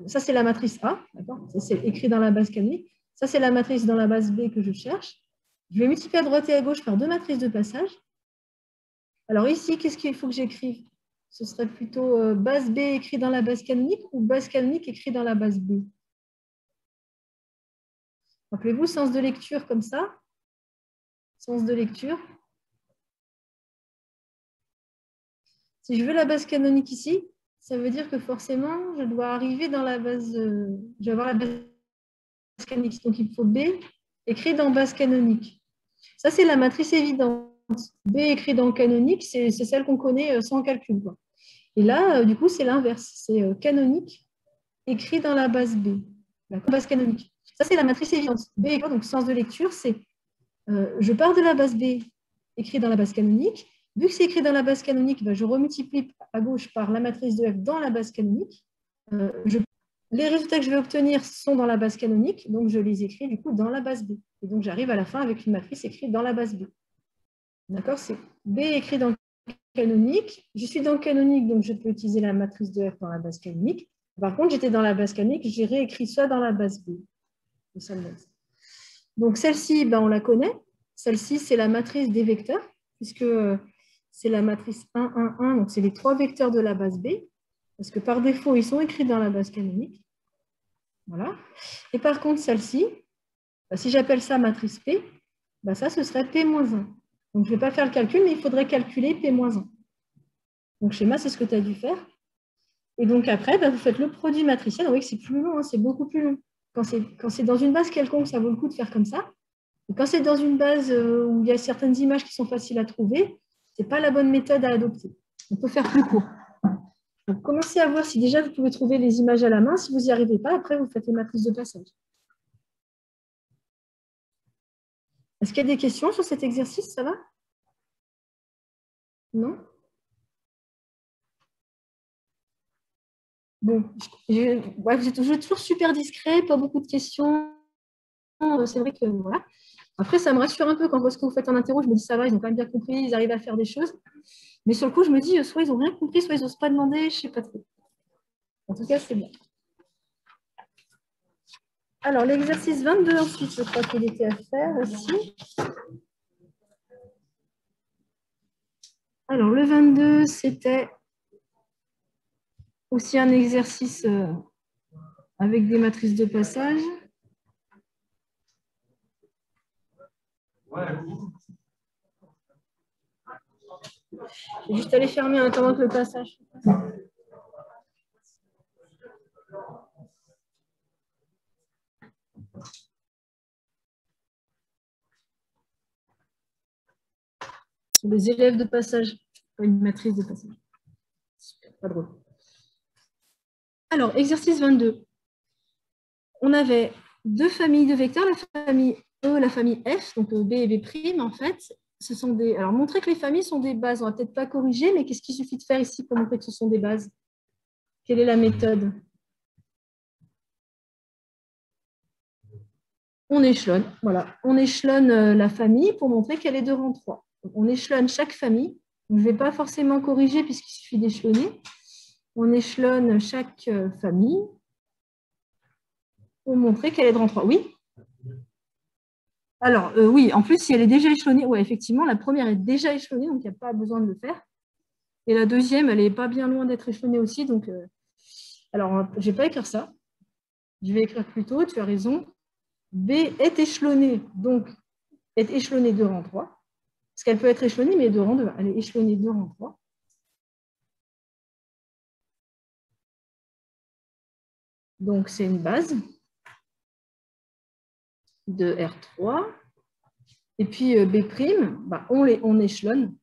Ça, c'est la matrice A. Ça, c'est écrit dans la base canonique. Ça, c'est la matrice dans la base B que je cherche. Je vais multiplier à droite et à gauche par deux matrices de passage. Alors ici, qu'est-ce qu'il faut que j'écrive? Ce serait plutôt base B écrit dans la base canonique ou base canonique écrit dans la base B? Rappelez-vous, sens de lecture comme ça. Sens de lecture. Si je veux la base canonique ici, ça veut dire que forcément, je dois arriver dans la base, je vais avoir la base canonique. Donc, il faut B écrit dans base canonique. Ça, c'est la matrice évidente. B écrit dans canonique, c'est celle qu'on connaît sans calcul, quoi. Et là, du coup, c'est l'inverse. C'est canonique écrit dans la base B, la base canonique. Ça, c'est la matrice évidente. B, donc sens de lecture, c'est je pars de la base B écrit dans la base canonique. Vu que c'est écrit dans la base canonique, ben, je remultiplie à gauche par la matrice de F dans la base canonique. Les résultats que je vais obtenir sont dans la base canonique, donc je les écris du coup dans la base B. Et donc j'arrive à la fin avec une matrice écrite dans la base B. D'accord? C'est B écrit dans canonique. Je suis dans le canonique, donc je peux utiliser la matrice de F dans la base canonique. Par contre, j'étais dans la base canonique, j'ai réécrit ça dans la base B. Donc celle-ci, ben, on la connaît. Celle-ci, c'est la matrice des vecteurs, puisque c'est la matrice 1, 1, 1, donc c'est les 3 vecteurs de la base B, parce que par défaut, ils sont écrits dans la base canonique. Voilà. Et par contre, celle-ci, ben, si j'appelle ça matrice P, ben, ça, ce serait P-1. Donc, je ne vais pas faire le calcul, mais il faudrait calculer P-1. Donc, schéma, c'est ce que tu as dû faire. Et donc, après, ben, vous faites le produit matriciel. Vous voyez que c'est plus long, hein, c'est beaucoup plus long. Quand c'est dans une base quelconque, ça vaut le coup de faire comme ça. Et quand c'est dans une base où il y a certaines images qui sont faciles à trouver, ce n'est pas la bonne méthode à adopter. On peut faire plus court. Donc, commencez à voir si déjà vous pouvez trouver les images à la main. Si vous n'y arrivez pas, après, vous faites les matrices de passage. Est-ce qu'il y a des questions sur cet exercice? Ça va? Non? Bon, vous êtes toujours super discret, pas beaucoup de questions. C'est vrai que voilà. Après, ça me rassure un peu quand je vois ce que vous faites en interro. Je me dis, ça va, ils ont quand même bien compris, ils arrivent à faire des choses. Mais sur le coup, je me dis, soit ils n'ont rien compris, soit ils n'osent pas demander, je ne sais pas trop. En tout cas, c'est bien. Alors, l'exercice 22, ensuite, je crois qu'il était à faire aussi. Alors, le 22, c'était aussi un exercice avec des matrices de passage. Je vais juste aller fermer en attendant que le passage. Ce sont des élèves de passage, pas une matrice de passage. Pas drôle. Alors, exercice 22. On avait deux familles de vecteurs, la famille E, la famille F, donc B et B', en fait. Ce sont des... Alors, montrer que les familles sont des bases, on ne va peut-être pas corriger, mais qu'est-ce qu'il suffit de faire ici pour montrer que ce sont des bases? Quelle est la méthode? On échelonne, voilà. On échelonne la famille pour montrer qu'elle est de rang 3. Donc, on échelonne chaque famille. Je ne vais pas forcément corriger puisqu'il suffit d'échelonner. On échelonne chaque famille pour montrer qu'elle est de rang 3. Oui? Alors, oui, en plus, si elle est déjà échelonnée, ouais, effectivement, la première est déjà échelonnée, donc il n'y a pas besoin de le faire. Et la deuxième, elle n'est pas bien loin d'être échelonnée aussi. Donc, alors, je ne vais pas écrire ça. Je vais écrire plutôt, tu as raison. B est échelonnée, donc est échelonnée de rang 3. Parce qu'elle peut être échelonnée, mais de rang 2. Elle est échelonnée de rang 3. Donc, c'est une base de R3. Et puis, B', bah, on échelonne.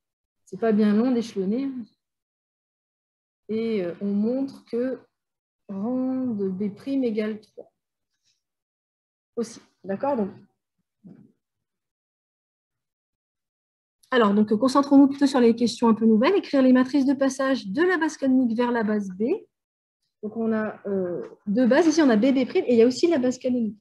Ce n'est pas bien long d'échelonner. Et on montre que rang de B' égale 3. Aussi. D'accord? Donc, alors, donc, concentrons-nous plutôt sur les questions un peu nouvelles. Écrire les matrices de passage de la base canonique vers la base B. Donc, on a deux bases. Ici, on a B', et il y a aussi la base canonique.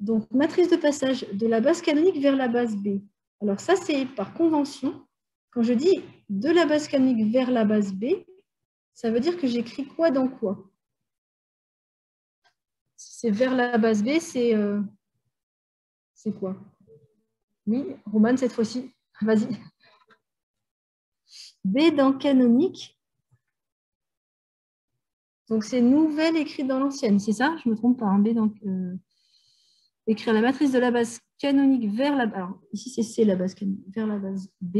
Donc, matrice de passage de la base canonique vers la base B. Alors, ça, c'est par convention. Quand je dis de la base canonique vers la base B, ça veut dire que j'écris quoi dans quoi? Si c'est vers la base B, c'est quoi? Oui, Romane, cette fois-ci. Vas-y. B dans canonique. Donc, c'est nouvelle écrite dans l'ancienne, c'est ça? Je ne me trompe pas. Hein, B dans, écrire la matrice de la base canonique vers la... Alors, ici, c'est C, la base canonique, vers la base B.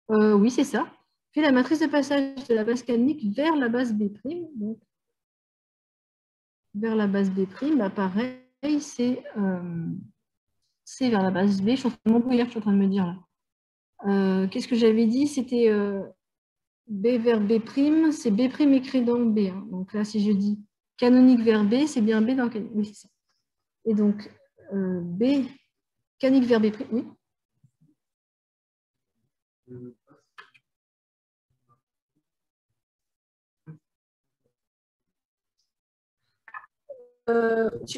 Oui, c'est ça. Puis la matrice de passage de la base canonique vers la base B'. Donc, vers la base B', bah, pareil, c'est vers la base B. Je suis en train de m'embrouiller, je suis en train de me dire là. Qu'est-ce que j'avais dit? C'était B vers B', c'est B' écrit dans B. Hein. Donc là, si je dis canonique vers B, c'est bien B dans canonique. Oui, c'est ça. Et donc, B, canonique vers B', oui.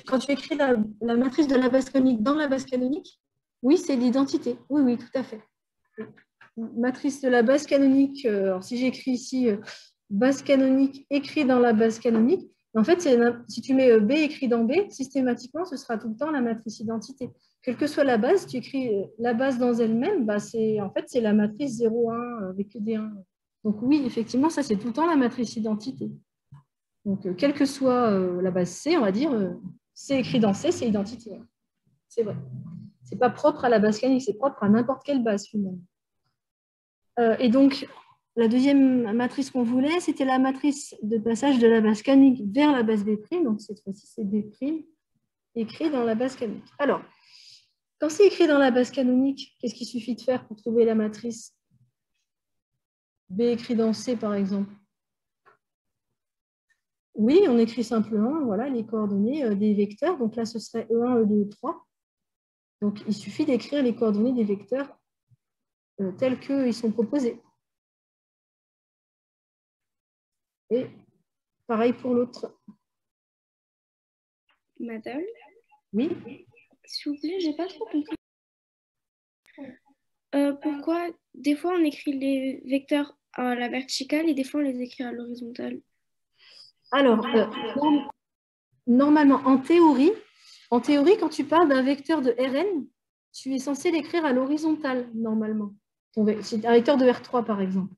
Quand tu écris la matrice de la base canonique dans la base canonique, oui, c'est l'identité. Oui, oui, tout à fait. Matrice de la base canonique, alors si j'écris ici base canonique écrit dans la base canonique, en fait, si tu mets B écrit dans B, systématiquement, ce sera tout le temps la matrice identité. Quelle que soit la base, tu écris la base dans elle-même, bah, en fait, c'est la matrice 0, 1 avec que des 1. Donc oui, effectivement, ça, c'est tout le temps la matrice identité. Donc, quelle que soit la base C, on va dire, C écrit dans C, c'est identité. C'est vrai. Ce n'est pas propre à la base canonique, c'est propre à n'importe quelle base, finalement. Et donc, la deuxième matrice qu'on voulait, c'était la matrice de passage de la base canonique vers la base B'. Donc, cette fois-ci, c'est B' écrit dans la base canonique. Alors, quand c'est écrit dans la base canonique, qu'est-ce qu'il suffit de faire pour trouver la matrice B écrit dans C, par exemple? Oui, on écrit simplement voilà, les coordonnées des vecteurs. Donc là, ce serait E1, E2, E3. Donc, il suffit d'écrire les coordonnées des vecteurs tels qu'ils sont proposés. Et pareil pour l'autre. Madame? Oui. S'il vous plaît, j'ai pas trop compris. Pourquoi des fois on écrit les vecteurs à la verticale et des fois on les écrit à l'horizontale? Alors, normalement, en théorie, quand tu parles d'un vecteur de Rn, tu es censé l'écrire à l'horizontale, normalement. C'est un vecteur de R3, par exemple.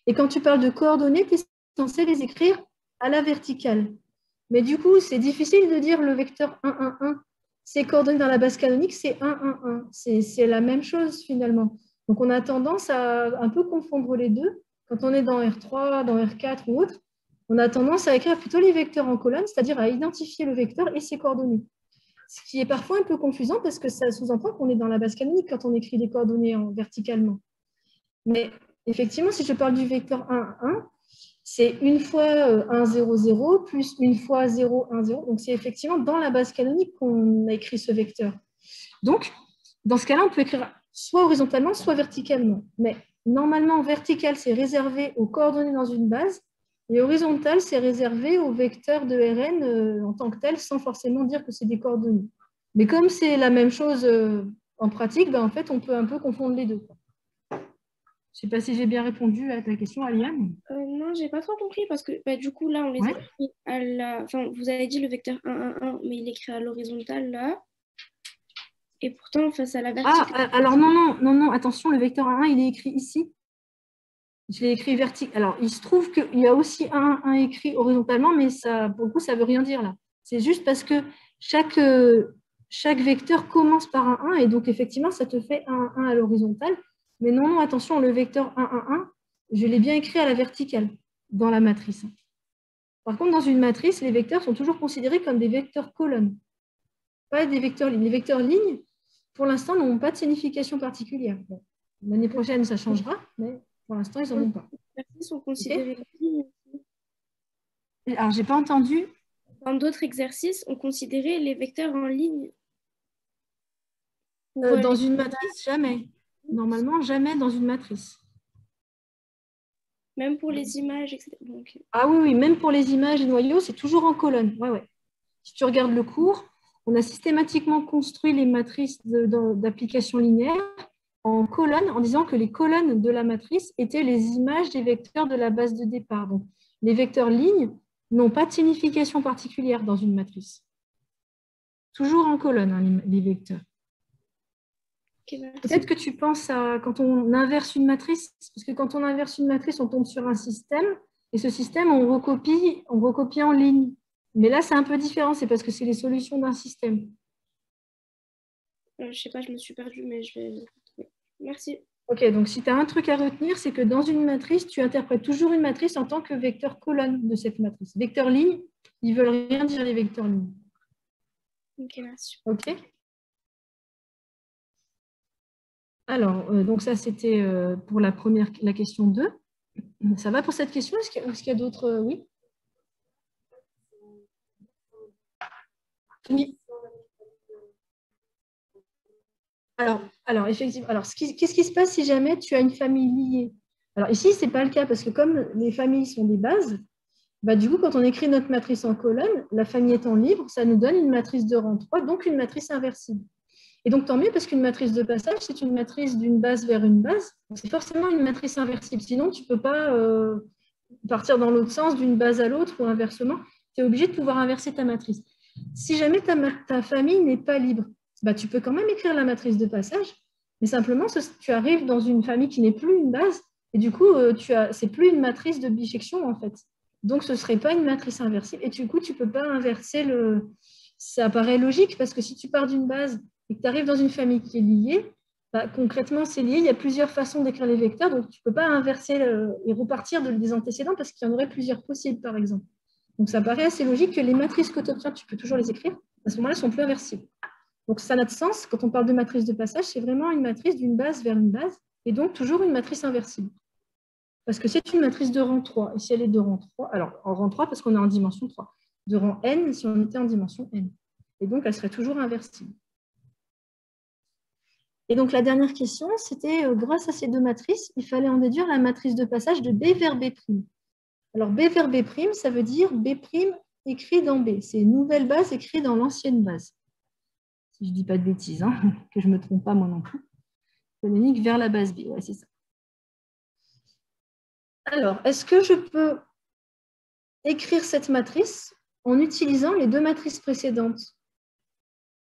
Et quand tu parles de coordonnées, tu es censé les écrire à la verticale. Mais du coup, c'est difficile de dire le vecteur 1, 1, 1. C'est coordonné dans la base canonique, c'est 1, 1, 1. C'est la même chose, finalement. Donc, on a tendance à un peu confondre les deux. Quand on est dans R3, dans R4 ou autre, on a tendance à écrire plutôt les vecteurs en colonne, c'est-à-dire à identifier le vecteur et ses coordonnées. Ce qui est parfois un peu confusant parce que ça sous-entend qu'on est dans la base canonique quand on écrit les coordonnées verticalement. Mais effectivement, si je parle du vecteur 1, 1, c'est une fois 1, 0, 0, plus une fois 0, 1, 0. Donc, c'est effectivement dans la base canonique qu'on a écrit ce vecteur. Donc, dans ce cas-là, on peut écrire soit horizontalement, soit verticalement. Mais normalement, vertical, c'est réservé aux coordonnées dans une base. Et horizontal, c'est réservé aux vecteurs de Rn en tant que tel, sans forcément dire que c'est des coordonnées. Mais comme c'est la même chose en pratique, ben, en fait, on peut un peu confondre les deux. Je ne sais pas si j'ai bien répondu à ta question, Aliane. Non, j'ai pas trop compris parce que du coup, là, on les écrit à la... Enfin, vous avez dit le vecteur 1, 1, 1, mais il est écrit à l'horizontale, là. Et pourtant, face à la verticale... Ah, alors non, attention, le vecteur 1, il est écrit ici. Je l'ai écrit vertical. Alors, il se trouve qu'il y a aussi un écrit horizontalement, mais ça, pour le coup, ça ne veut rien dire là. C'est juste parce que chaque vecteur commence par un 1, et donc effectivement, ça te fait un 1 à l'horizontale. Mais non, attention, le vecteur 1, 1, 1, je l'ai bien écrit à la verticale dans la matrice. Par contre, dans une matrice, les vecteurs sont toujours considérés comme des vecteurs colonnes, pas des vecteurs lignes. Les vecteurs lignes, pour l'instant, n'ont pas de signification particulière. Bon, l'année prochaine, ça changera, mais pour l'instant, ils n'en ont pas. Les exercices sont considérés lignes. Alors, j'ai pas entendu. Dans d'autres exercices, on considérait les vecteurs en ligne. Dans une matrice, jamais. Normalement, jamais dans une matrice. Même pour les images, etc. Donc... Ah oui, même pour les images et noyaux, c'est toujours en colonne. Ouais. Si tu regardes le cours, on a systématiquement construit les matrices d'application linéaire en colonne, en disant que les colonnes de la matrice étaient les images des vecteurs de la base de départ. Donc, les vecteurs lignes n'ont pas de signification particulière dans une matrice. Toujours en colonne, hein, les vecteurs. Peut-être que tu penses à quand on inverse une matrice, parce que quand on inverse une matrice, on tombe sur un système, et ce système, on recopie en ligne. Mais là, c'est un peu différent, c'est parce que c'est les solutions d'un système. Je sais pas, je me suis perdue, mais je vais... Merci. Ok, donc si tu as un truc à retenir, c'est que dans une matrice, tu interprètes toujours une matrice en tant que vecteur colonne de cette matrice. Vecteur ligne, ils ne veulent rien dire les vecteurs lignes. Ok, merci. Ok. Alors, donc ça, c'était pour la question 2. Ça va pour cette question? Est-ce qu'il y a d'autres? Oui. Oui. Alors effectivement, qu'est-ce qui se passe si jamais tu as une famille liée? Alors ici, ce n'est pas le cas parce que comme les familles sont des bases, bah, du coup, quand on écrit notre matrice en colonne, la famille étant libre, ça nous donne une matrice de rang 3, donc une matrice inversible. Et donc, tant mieux, parce qu'une matrice de passage, c'est une matrice d'une base vers une base. C'est forcément une matrice inversible. Sinon, tu ne peux pas partir dans l'autre sens, d'une base à l'autre ou inversement. Tu es obligé de pouvoir inverser ta matrice. Si jamais ta famille n'est pas libre, bah, tu peux quand même écrire la matrice de passage, mais simplement, tu arrives dans une famille qui n'est plus une base, et du coup, c'est plus une matrice de bijection, en fait. Donc, ce ne serait pas une matrice inversible. Et du coup, tu ne peux pas inverser Ça paraît logique, parce que si tu pars d'une base et que tu arrives dans une famille qui est liée, bah, concrètement, c'est lié. Il y a plusieurs façons d'écrire les vecteurs, donc tu ne peux pas inverser et repartir des antécédents parce qu'il y en aurait plusieurs possibles, par exemple. Donc, ça paraît assez logique que les matrices que tu obtiens, tu peux toujours les écrire. À ce moment-là, elles ne sont plus inversibles. Donc, ça n'a de sens. Quand on parle de matrice de passage, c'est vraiment une matrice d'une base vers une base, et donc toujours une matrice inversible. Parce que c'est une matrice de rang 3. Et si elle est de rang 3, alors en rang 3 parce qu'on est en dimension 3, de rang n si on était en dimension n. Et donc, elle serait toujours inversible. Et donc, la dernière question, c'était, grâce à ces deux matrices, il fallait en déduire la matrice de passage de B vers B'. Alors, B vers B', ça veut dire B' écrit dans B. C'est une nouvelle base écrite dans l'ancienne base. Si je ne dis pas de bêtises, hein, que je ne me trompe pas moi non plus. Canonique vers la base B, ouais, c'est ça. Alors, est-ce que je peux écrire cette matrice en utilisant les deux matrices précédentes?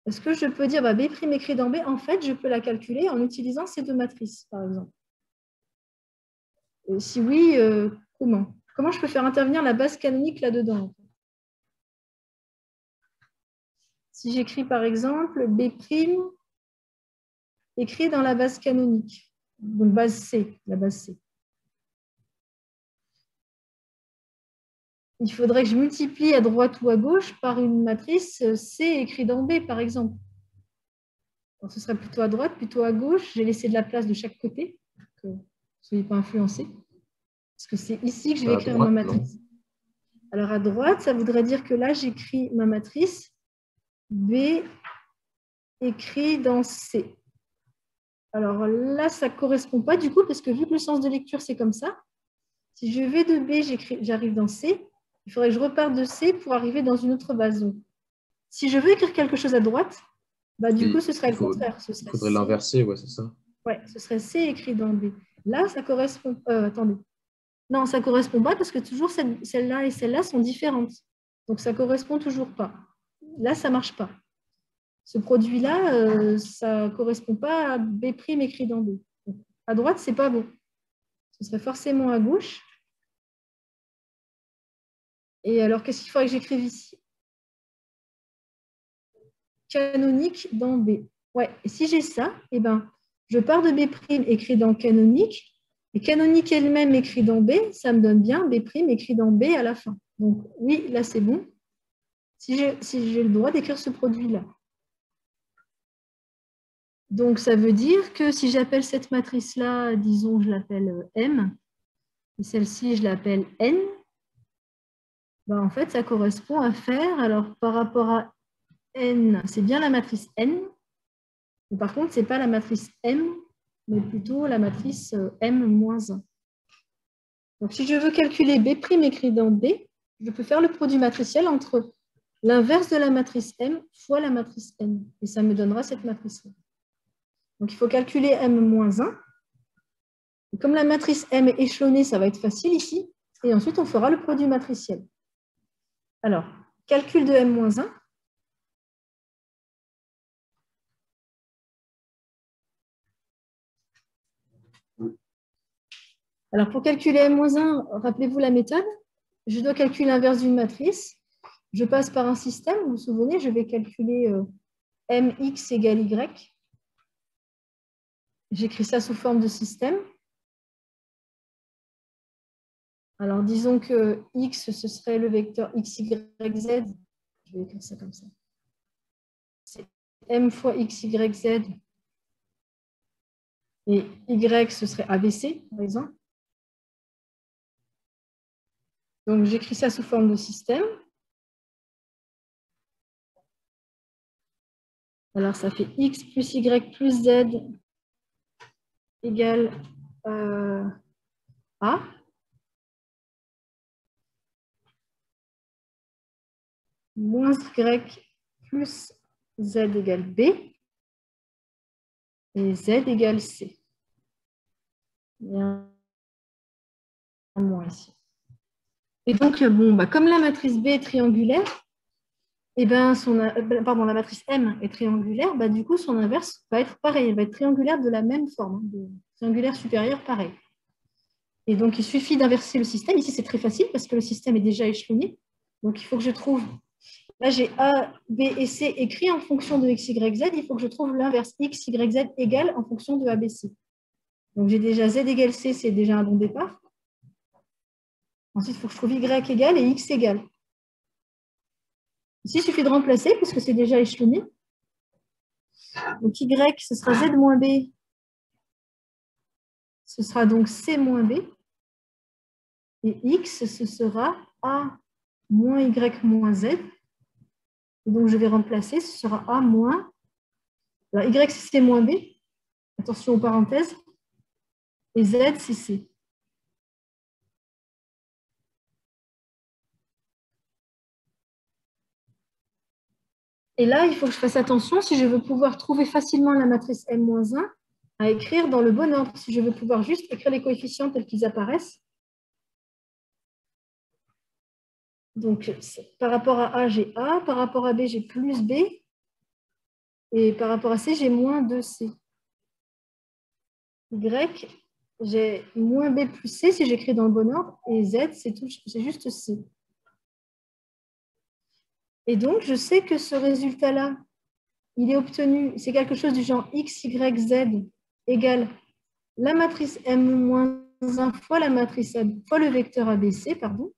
Est-ce que je peux dire B' écrit dans B, en fait, je peux la calculer en utilisant ces deux matrices, par exemple? Si oui, comment? Comment je peux faire intervenir la base canonique là-dedans? Si j'écris, par exemple, B' écrit dans la base canonique, donc base C, la base C. Il faudrait que je multiplie à droite ou à gauche par une matrice C écrite dans B, par exemple. Donc, ce serait plutôt à droite, plutôt à gauche. J'ai laissé de la place de chaque côté, que vous ne soyez pas influencés. Parce que c'est ici que je vais écrire ma matrice. Non. Alors, à droite, ça voudrait dire que là, j'écris ma matrice B écrit dans C. Alors là, ça ne correspond pas du coup, parce que vu que le sens de lecture, c'est comme ça, si je vais de B, j'arrive dans C, il faudrait que je reparte de C pour arriver dans une autre base. Donc, si je veux écrire quelque chose à droite, bah, du coup, ce serait le contraire. Il faudrait l'inverser, ouais, c'est ça. Ouais, ce serait C écrit dans B. Là, ça correspond... attendez. Non, ça ne correspond pas parce que toujours celle-là et celle-là sont différentes. Donc, ça ne correspond toujours pas. Là, ça ne marche pas. Ce produit-là, ça ne correspond pas à B' écrit dans B. Donc, à droite, ce n'est pas bon. Ce serait forcément à gauche. Et alors, qu'est-ce qu'il faudrait que j'écrive ici? Canonique dans B. Ouais, et si j'ai ça, eh ben, je pars de B' écrit dans canonique, et canonique elle-même écrit dans B, ça me donne bien B' écrit dans B à la fin. Donc oui, là c'est bon. Si j'ai le droit d'écrire ce produit-là. Donc ça veut dire que si j'appelle cette matrice-là, disons, je l'appelle M, et celle-ci, je l'appelle N, ben, en fait, ça correspond à faire, alors par rapport à N, c'est bien la matrice N, mais par contre, ce n'est pas la matrice M, mais plutôt la matrice M-1. Donc, si je veux calculer B' écrit dans B, je peux faire le produit matriciel entre l'inverse de la matrice M fois la matrice N. Et ça me donnera cette matrice-là. Donc, il faut calculer M-1. Et comme la matrice M est échelonnée, ça va être facile ici. Et ensuite, on fera le produit matriciel. Alors, calcul de M-1. Alors, pour calculer M-1, rappelez-vous la méthode. Je dois calculer l'inverse d'une matrice. Je passe par un système. Vous vous souvenez, je vais calculer mx égale y. j'écris ça sous forme de système. Alors, disons que x, ce serait le vecteur x, y, z. Je vais écrire ça comme ça. C'est m fois x, y, z. Et y, ce serait ABC, par exemple. Donc, j'écris ça sous forme de système. Alors, ça fait x plus y plus z égale A. Moins y plus z égale B. Et z égale C. Il y a un moins ici. Et donc, bon, bah, comme la matrice B est triangulaire, et ben la matrice M est triangulaire, bah, du coup, son inverse va être pareil. Elle va être triangulaire de la même forme, de triangulaire supérieur pareil. Et donc, il suffit d'inverser le système. Ici, c'est très facile parce que le système est déjà échelonné. Donc, il faut que je trouve... Là, j'ai A, B et C écrits en fonction de x, y, z. Il faut que je trouve l'inverse x, y, z égale en fonction de A, B, C. Donc, j'ai déjà z égale C, c'est déjà un bon départ. Ensuite, il faut que je trouve y égale et x égale. Ici, il suffit de remplacer parce que c'est déjà échelonné. Donc, y, ce sera z moins b. Ce sera donc c moins b. Et x, ce sera a moins y moins z. Et donc, je vais remplacer, ce sera a moins... Alors, y, c'est c moins b. Attention aux parenthèses. Et z, c'est c. Et là, il faut que je fasse attention, si je veux pouvoir trouver facilement la matrice M-1, à écrire dans le bon ordre. Si je veux pouvoir juste écrire les coefficients tels qu'ils apparaissent. Donc, par rapport à A, j'ai A. Par rapport à B, j'ai plus B. Et par rapport à C, j'ai moins 2C. Y, j'ai moins B plus C si j'écris dans le bon ordre. Et Z, c'est juste C. Et donc, je sais que ce résultat-là, il est obtenu, c'est quelque chose du genre X, Y, Z égale la matrice M-1 fois la matrice M fois le vecteur ABC, pardon.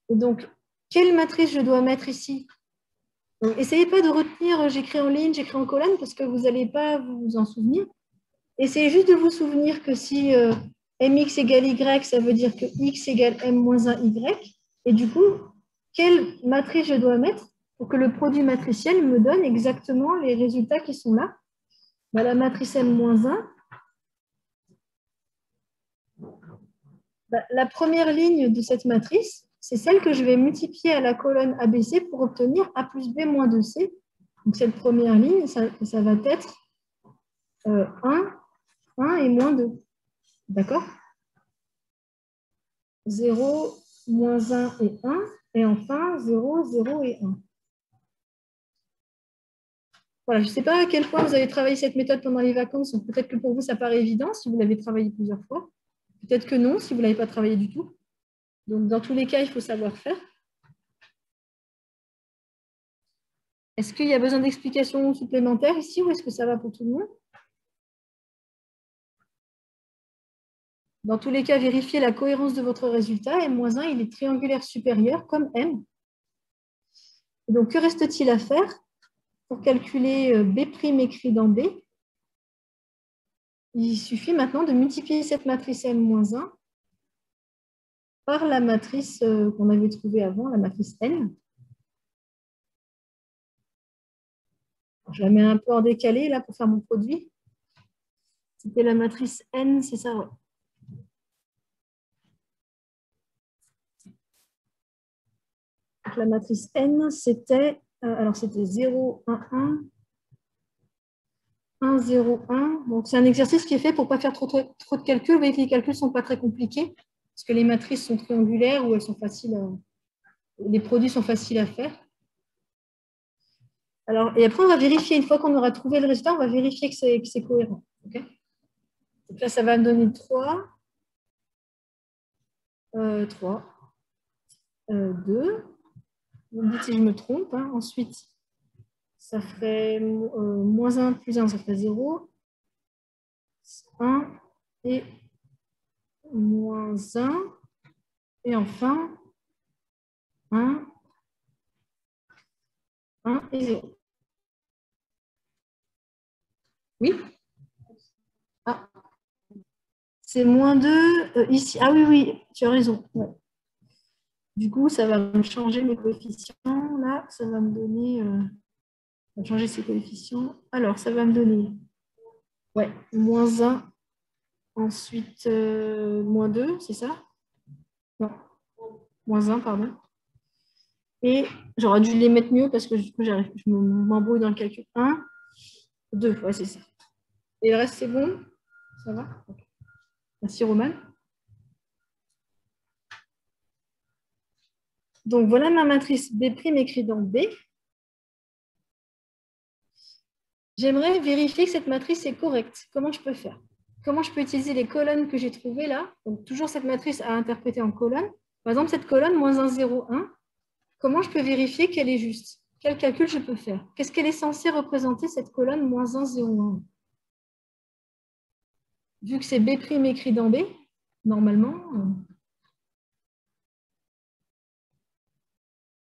Et donc, quelle matrice je dois mettre ici? Donc, essayez pas de retenir, j'écris en ligne, j'écris en colonne, parce que vous n'allez pas vous en souvenir. Essayez juste de vous souvenir que si mx égale y, ça veut dire que x égale m-1y. Et du coup, quelle matrice je dois mettre pour que le produit matriciel me donne exactement les résultats qui sont là? Bah, la matrice m-1, bah, la première ligne de cette matrice, c'est celle que je vais multiplier à la colonne ABC pour obtenir A plus B moins 2C. Donc cette première ligne, ça va être 1 et moins 2. D'accord? 0, moins 1 et 1. Et enfin, 0, 0 et 1. Voilà, je ne sais pas à quel point vous avez travaillé cette méthode pendant les vacances. Peut-être que pour vous, ça paraît évident si vous l'avez travaillé plusieurs fois. Peut-être que non, si vous ne l'avez pas travaillé du tout. Donc, dans tous les cas, il faut savoir faire. Est-ce qu'il y a besoin d'explications supplémentaires ici ou est-ce que ça va pour tout le monde? Dans tous les cas, vérifiez la cohérence de votre résultat. M-1, il est triangulaire supérieur comme M. Et donc, que reste-t-il à faire pour calculer B' écrit dans B? Il suffit maintenant de multiplier cette matrice M-1 par la matrice qu'on avait trouvée avant, la matrice N. Je la mets un peu en décalé là pour faire mon produit. C'était la matrice N, c'est ça, ouais. Donc, la matrice N, c'était alors c'était 0, 1, 1, 1, 0, 1. Donc, c'est un exercice qui est fait pour ne pas faire trop de calculs. Vous voyez que les calculs ne sont pas très compliqués parce que les matrices sont triangulaires ou elles sont faciles les produits sont faciles à faire. Alors, et après, on va vérifier, une fois qu'on aura trouvé le résultat, on va vérifier que c'est cohérent. Okay, donc là, ça va me donner 3, 3, 2. Vous me dites si je me trompe. Hein. Ensuite, ça ferait moins 1 plus 1, ça ferait 0. 1 et moins 1. Et enfin, 1, 1 et 0. Oui? Ah, c'est moins 2 ici. Ah oui, oui, tu as raison. Ouais. Du coup, ça va me changer mes coefficients. Là, ça va me donner... on va changer ces coefficients. Alors, ça va me donner moins 1, ensuite moins 2, c'est ça? Non, moins 1, pardon. Et j'aurais dû les mettre mieux parce que du coup, je m'embrouille dans le calcul. 1, 2, ouais, c'est ça. Et le reste, c'est bon? Ça va? Merci, Roman. Donc, voilà ma matrice B' écrite dans B. J'aimerais vérifier que cette matrice est correcte. Comment je peux faire? Comment je peux utiliser les colonnes que j'ai trouvées là? Donc, toujours cette matrice à interpréter en colonnes. Par exemple, cette colonne, moins 1, 0, 1. Comment je peux vérifier qu'elle est juste? Quel calcul je peux faire? Qu'est-ce qu'elle est censée représenter, cette colonne, moins 1, 0, 1? Vu que c'est B' écrit dans B, normalement,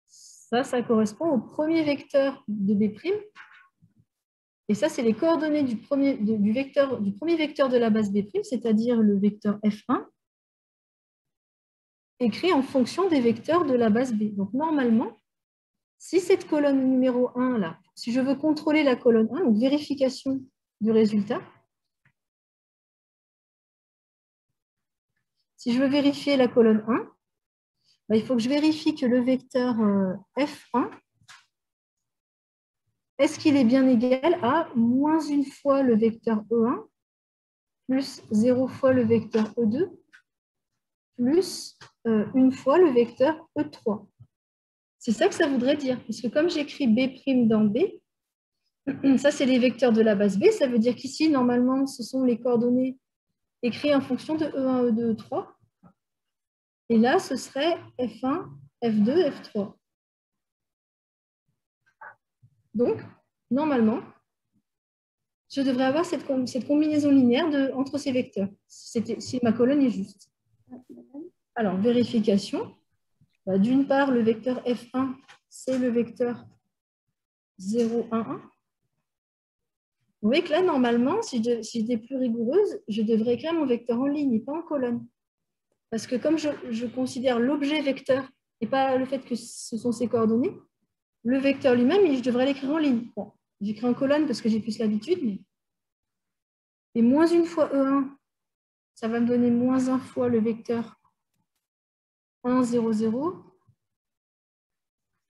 ça correspond au premier vecteur de B'. Et ça, c'est les coordonnées du premier vecteur de la base B', c'est-à-dire le vecteur F1, écrit en fonction des vecteurs de la base B. Donc, normalement, si cette colonne numéro 1, là, si je veux contrôler la colonne 1, donc vérification du résultat, si je veux vérifier la colonne 1, il faut que je vérifie que le vecteur F1, est-ce qu'il est bien égal à moins une fois le vecteur E1 plus 0 fois le vecteur E2 plus une fois le vecteur E3. C'est ça que ça voudrait dire. Parce que comme j'écris B' dans B, ça c'est les vecteurs de la base B, ça veut dire qu'ici, normalement, ce sont les coordonnées écrites en fonction de E1, E2, E3. Et là, ce serait F1, F2, F3. Donc, normalement, je devrais avoir cette combinaison linéaire entre ces vecteurs, si ma colonne est juste. Alors, vérification. D'une part, le vecteur F1, c'est le vecteur 0, 1, 1. Vous voyez que là, normalement, si j'étais plus rigoureuse, je devrais écrire mon vecteur en ligne et pas en colonne. Parce que comme je considère l'objet vecteur et pas le fait que ce sont ses coordonnées, le vecteur lui-même, je devrais l'écrire en ligne. Bon, j'écris en colonne parce que j'ai plus l'habitude. Mais... Et moins une fois E1, ça va me donner moins 1 fois le vecteur 1, 0, 0,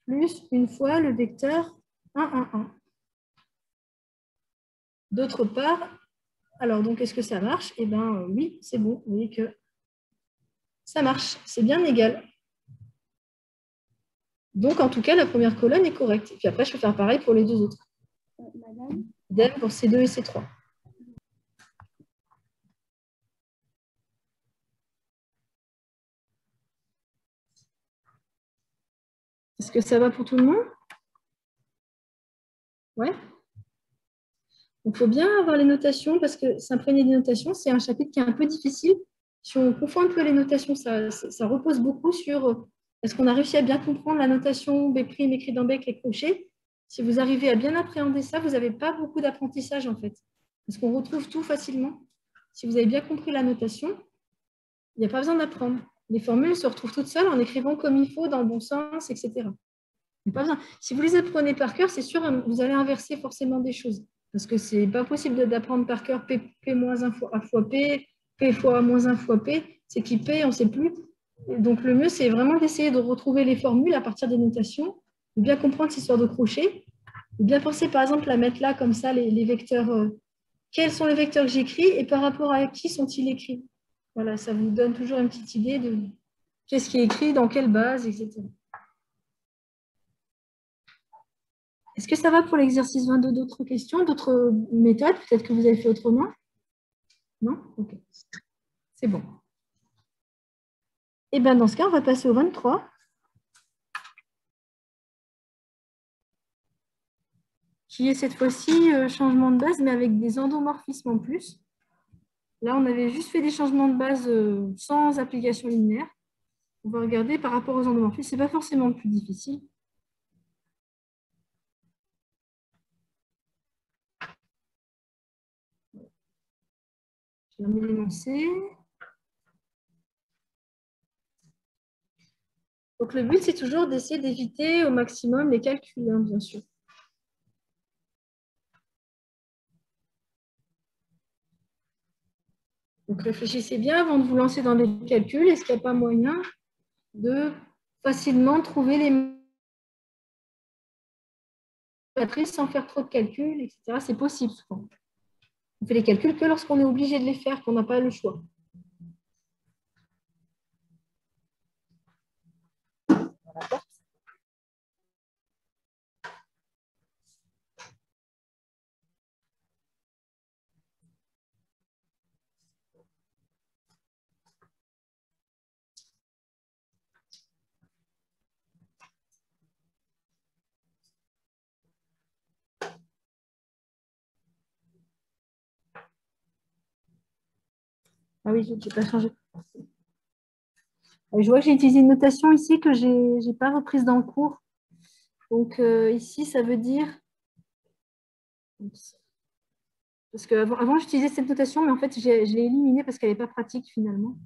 plus une fois le vecteur 1, 1, 1. D'autre part, alors donc est-ce que ça marche? Eh bien oui, c'est bon. Vous voyez que ça marche, c'est bien égal. Donc en tout cas, la première colonne est correcte. Et puis après, je peux faire pareil pour les deux autres. Idem pour C2 et C3. Est-ce que ça va pour tout le monde? Ouais. Il faut bien avoir les notations parce que s'imprégner des notations, c'est un chapitre qui est un peu difficile. Si on confond un peu les notations, ça repose beaucoup sur est-ce qu'on a réussi à bien comprendre la notation B' écrit dans B avec les crochets. Si vous arrivez à bien appréhender ça, vous n'avez pas beaucoup d'apprentissage en fait. Parce qu'on retrouve tout facilement. Si vous avez bien compris la notation, il n'y a pas besoin d'apprendre. Les formules se retrouvent toutes seules en écrivant comme il faut, dans le bon sens, etc. Il n'y a pas besoin. Si vous les apprenez par cœur, c'est sûr, vous allez inverser forcément des choses. Parce que ce n'est pas possible d'apprendre par cœur P moins 1 fois A fois P, P fois moins 1 fois P. C'est qui P, on ne sait plus. Et donc, le mieux, c'est vraiment d'essayer de retrouver les formules à partir des notations, de bien comprendre ces histoires de crochets, de bien penser, par exemple, à mettre là, comme ça, les vecteurs. Quels sont les vecteurs que j'écris et par rapport à qui sont-ils écrits? Voilà, ça vous donne toujours une petite idée de qu'est-ce qui est écrit, dans quelle base, etc. Est-ce que ça va pour l'exercice 22? D'autres questions, d'autres méthodes? Peut-être que vous avez fait autrement? Non? Ok. C'est bon. Et bien, dans ce cas, on va passer au 23. Qui est cette fois-ci changement de base, mais avec des endomorphismes en plus. Là, on avait juste fait des changements de base sans application linéaire. On va regarder par rapport aux endomorphismes. Ce n'est pas forcément le plus difficile. Je vais l'énoncer. Donc, le but, c'est toujours d'essayer d'éviter au maximum les calculs, hein, bien sûr. Donc, réfléchissez bien avant de vous lancer dans les calculs. Est-ce qu'il n'y a pas moyen de facilement trouver les matrices sans faire trop de calculs, etc. C'est possible souvent. On fait les calculs que lorsqu'on est obligé de les faire, qu'on n'a pas le choix. Voilà. Ah oui, je n'ai pas changé. Je vois que j'ai utilisé une notation ici que je n'ai pas reprise dans le cours. Donc ici, ça veut dire... Parce qu'avant, j'utilisais cette notation, mais en fait, je l'ai éliminée parce qu'elle n'est pas pratique finalement.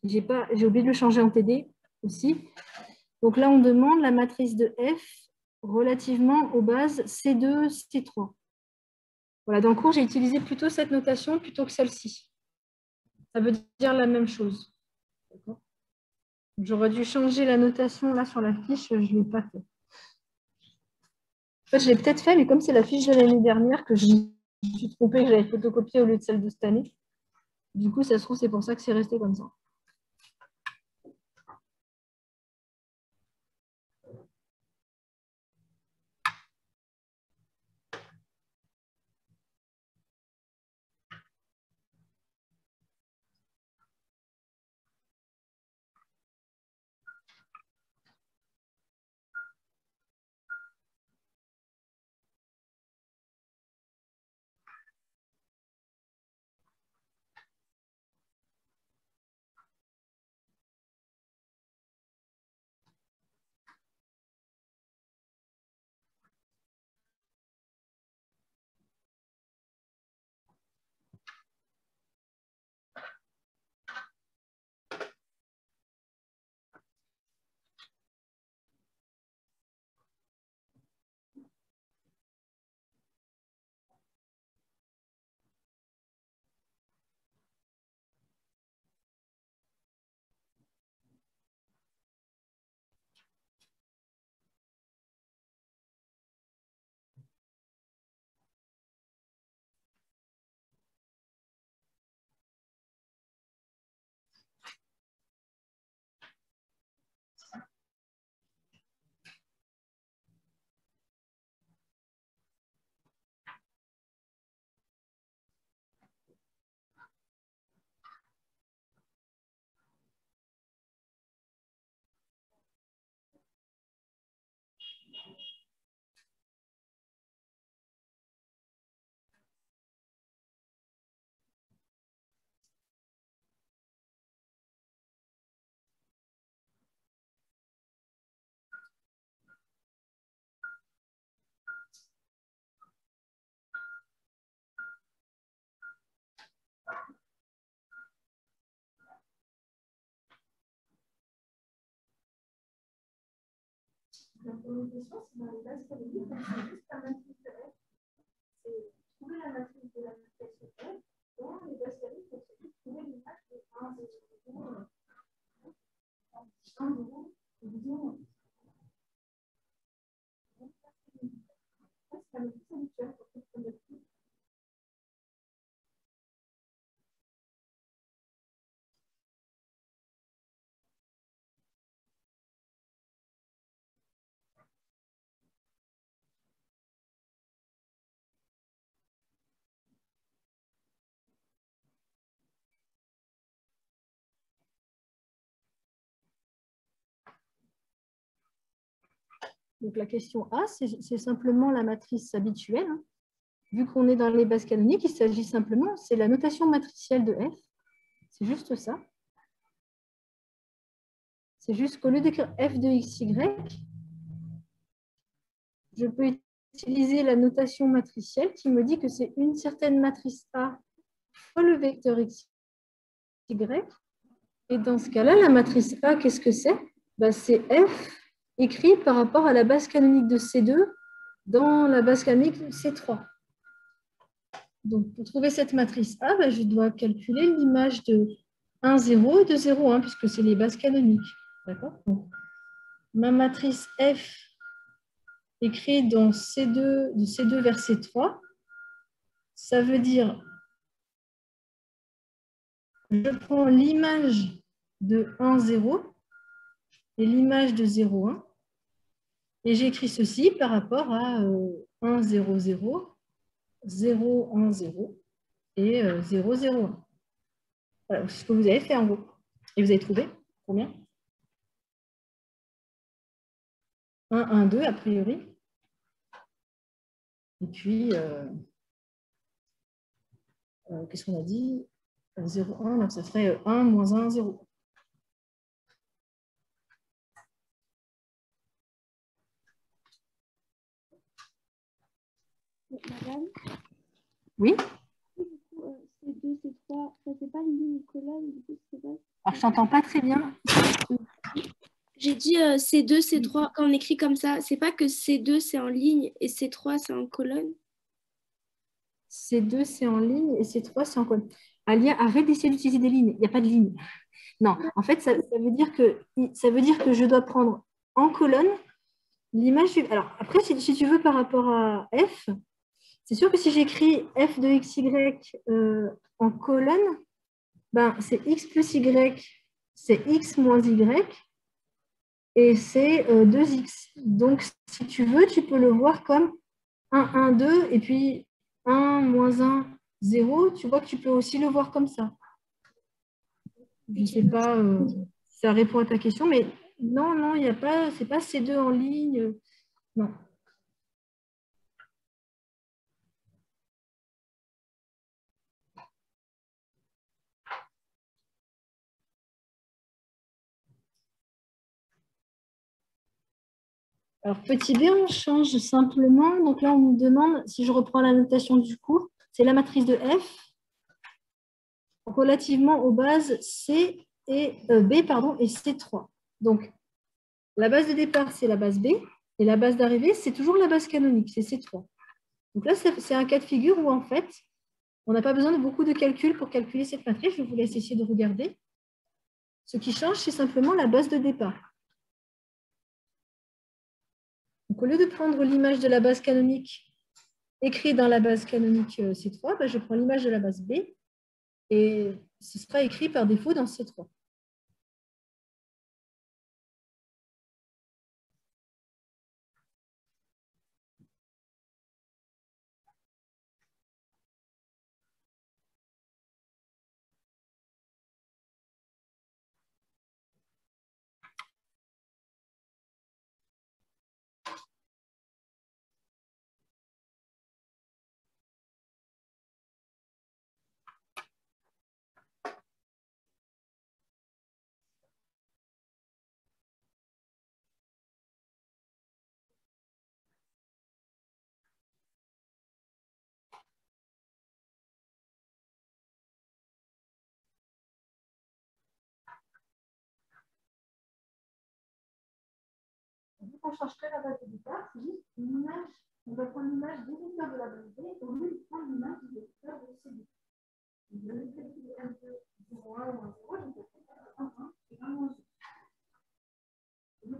J'ai oublié de le changer en TD aussi. Donc là, on demande la matrice de F relativement aux bases C2, C3. Voilà, dans le cours, j'ai utilisé plutôt cette notation plutôt que celle-ci. Ça veut dire la même chose. J'aurais dû changer la notation là sur la fiche, je ne l'ai pas fait. En fait, je l'ai peut-être fait, mais comme c'est la fiche de l'année dernière que je me suis trompée, que j'avais photocopiée au lieu de celle de cette année, du coup, ça se trouve, c'est pour ça que c'est resté comme ça. La première question, c'est dans les bases périodiques, c'est juste la matrice de F. C'est trouver la matrice de la matrice de F. Dans les bases périodiques, c'est juste trouver l'image de 1, 0, 1, 0, 0. C'est la matrice habituelle pour cette première fois. Donc la question A, c'est simplement la matrice habituelle, hein, vu qu'on est dans les bases canoniques, il s'agit simplement, c'est la notation matricielle de F. C'est juste ça. C'est juste qu'au lieu d'écrire F de XY, je peux utiliser la notation matricielle qui me dit que c'est une certaine matrice A fois le vecteur XY. Et dans ce cas-là, la matrice A, qu'est-ce que c'est? C'est F écrit par rapport à la base canonique de C2 dans la base canonique de C3. Donc, pour trouver cette matrice A, je dois calculer l'image de 1, 0 et de 0, 1, puisque c'est les bases canoniques. D'accord? Ma matrice F écrite dans C2, de C2 vers C3, ça veut dire je prends l'image de 1, 0 et l'image de 0, 1, et j'écris ceci par rapport à 1, 0, 0, 0, 1, 0 et 0, 0, 1. Voilà, c'est ce que vous avez fait en gros. Et vous avez trouvé combien? 1, 1, 2 a priori. Et puis, qu'est-ce qu'on a dit? 0, 1, donc ça ferait 1, moins 1, 0. Madame? Oui? C2, C3, ça c'est pas ligne colonne, du coup c'est pas... Alors, je t'entends pas très bien. J'ai dit C2, C3, quand on écrit comme ça, c'est pas que C2 c'est en ligne et C3 c'est en colonne? C2 c'est en ligne et C3 c'est en colonne. Alia, arrête d'essayer d'utiliser des lignes. Il n'y a pas de ligne. Non, en fait, ça veut dire que je dois prendre en colonne l'image du... Alors, après, si tu veux, par rapport à F, c'est sûr que si j'écris F de XY en colonne, c'est X plus Y, c'est X moins Y, et c'est 2X. Donc, si tu veux, tu peux le voir comme 1, 1, 2, et puis 1, moins 1, 0. Tu vois que tu peux aussi le voir comme ça. Je ne sais pas si ça répond à ta question, mais non, il n'y a pas, c'est pas ces deux en ligne. Non. Alors, petit b, on change simplement. Donc là, on nous demande, si je reprends la notation du cours, c'est la matrice de F relativement aux bases C et B et C3. Donc, la base de départ, c'est la base B, et la base d'arrivée, c'est toujours la base canonique, c'est C3. Donc là, c'est un cas de figure où, en fait, on n'a pas besoin de beaucoup de calculs pour calculer cette matrice. Je vous laisse essayer de regarder. Ce qui change, c'est simplement la base de départ. Donc, au lieu de prendre l'image de la base canonique écrite dans la base canonique C3, je prends l'image de la base B et ce sera écrit par défaut dans C3. On ne change que la base de départ, c'est juste une image. On va prendre l'image du vecteur de la base B au lieu de prendre l'image du vecteur de C2. Je vais calculer 1, 2, 0, 1 ou 1, 0, je vais faire 1, 1 et 1 moins 0.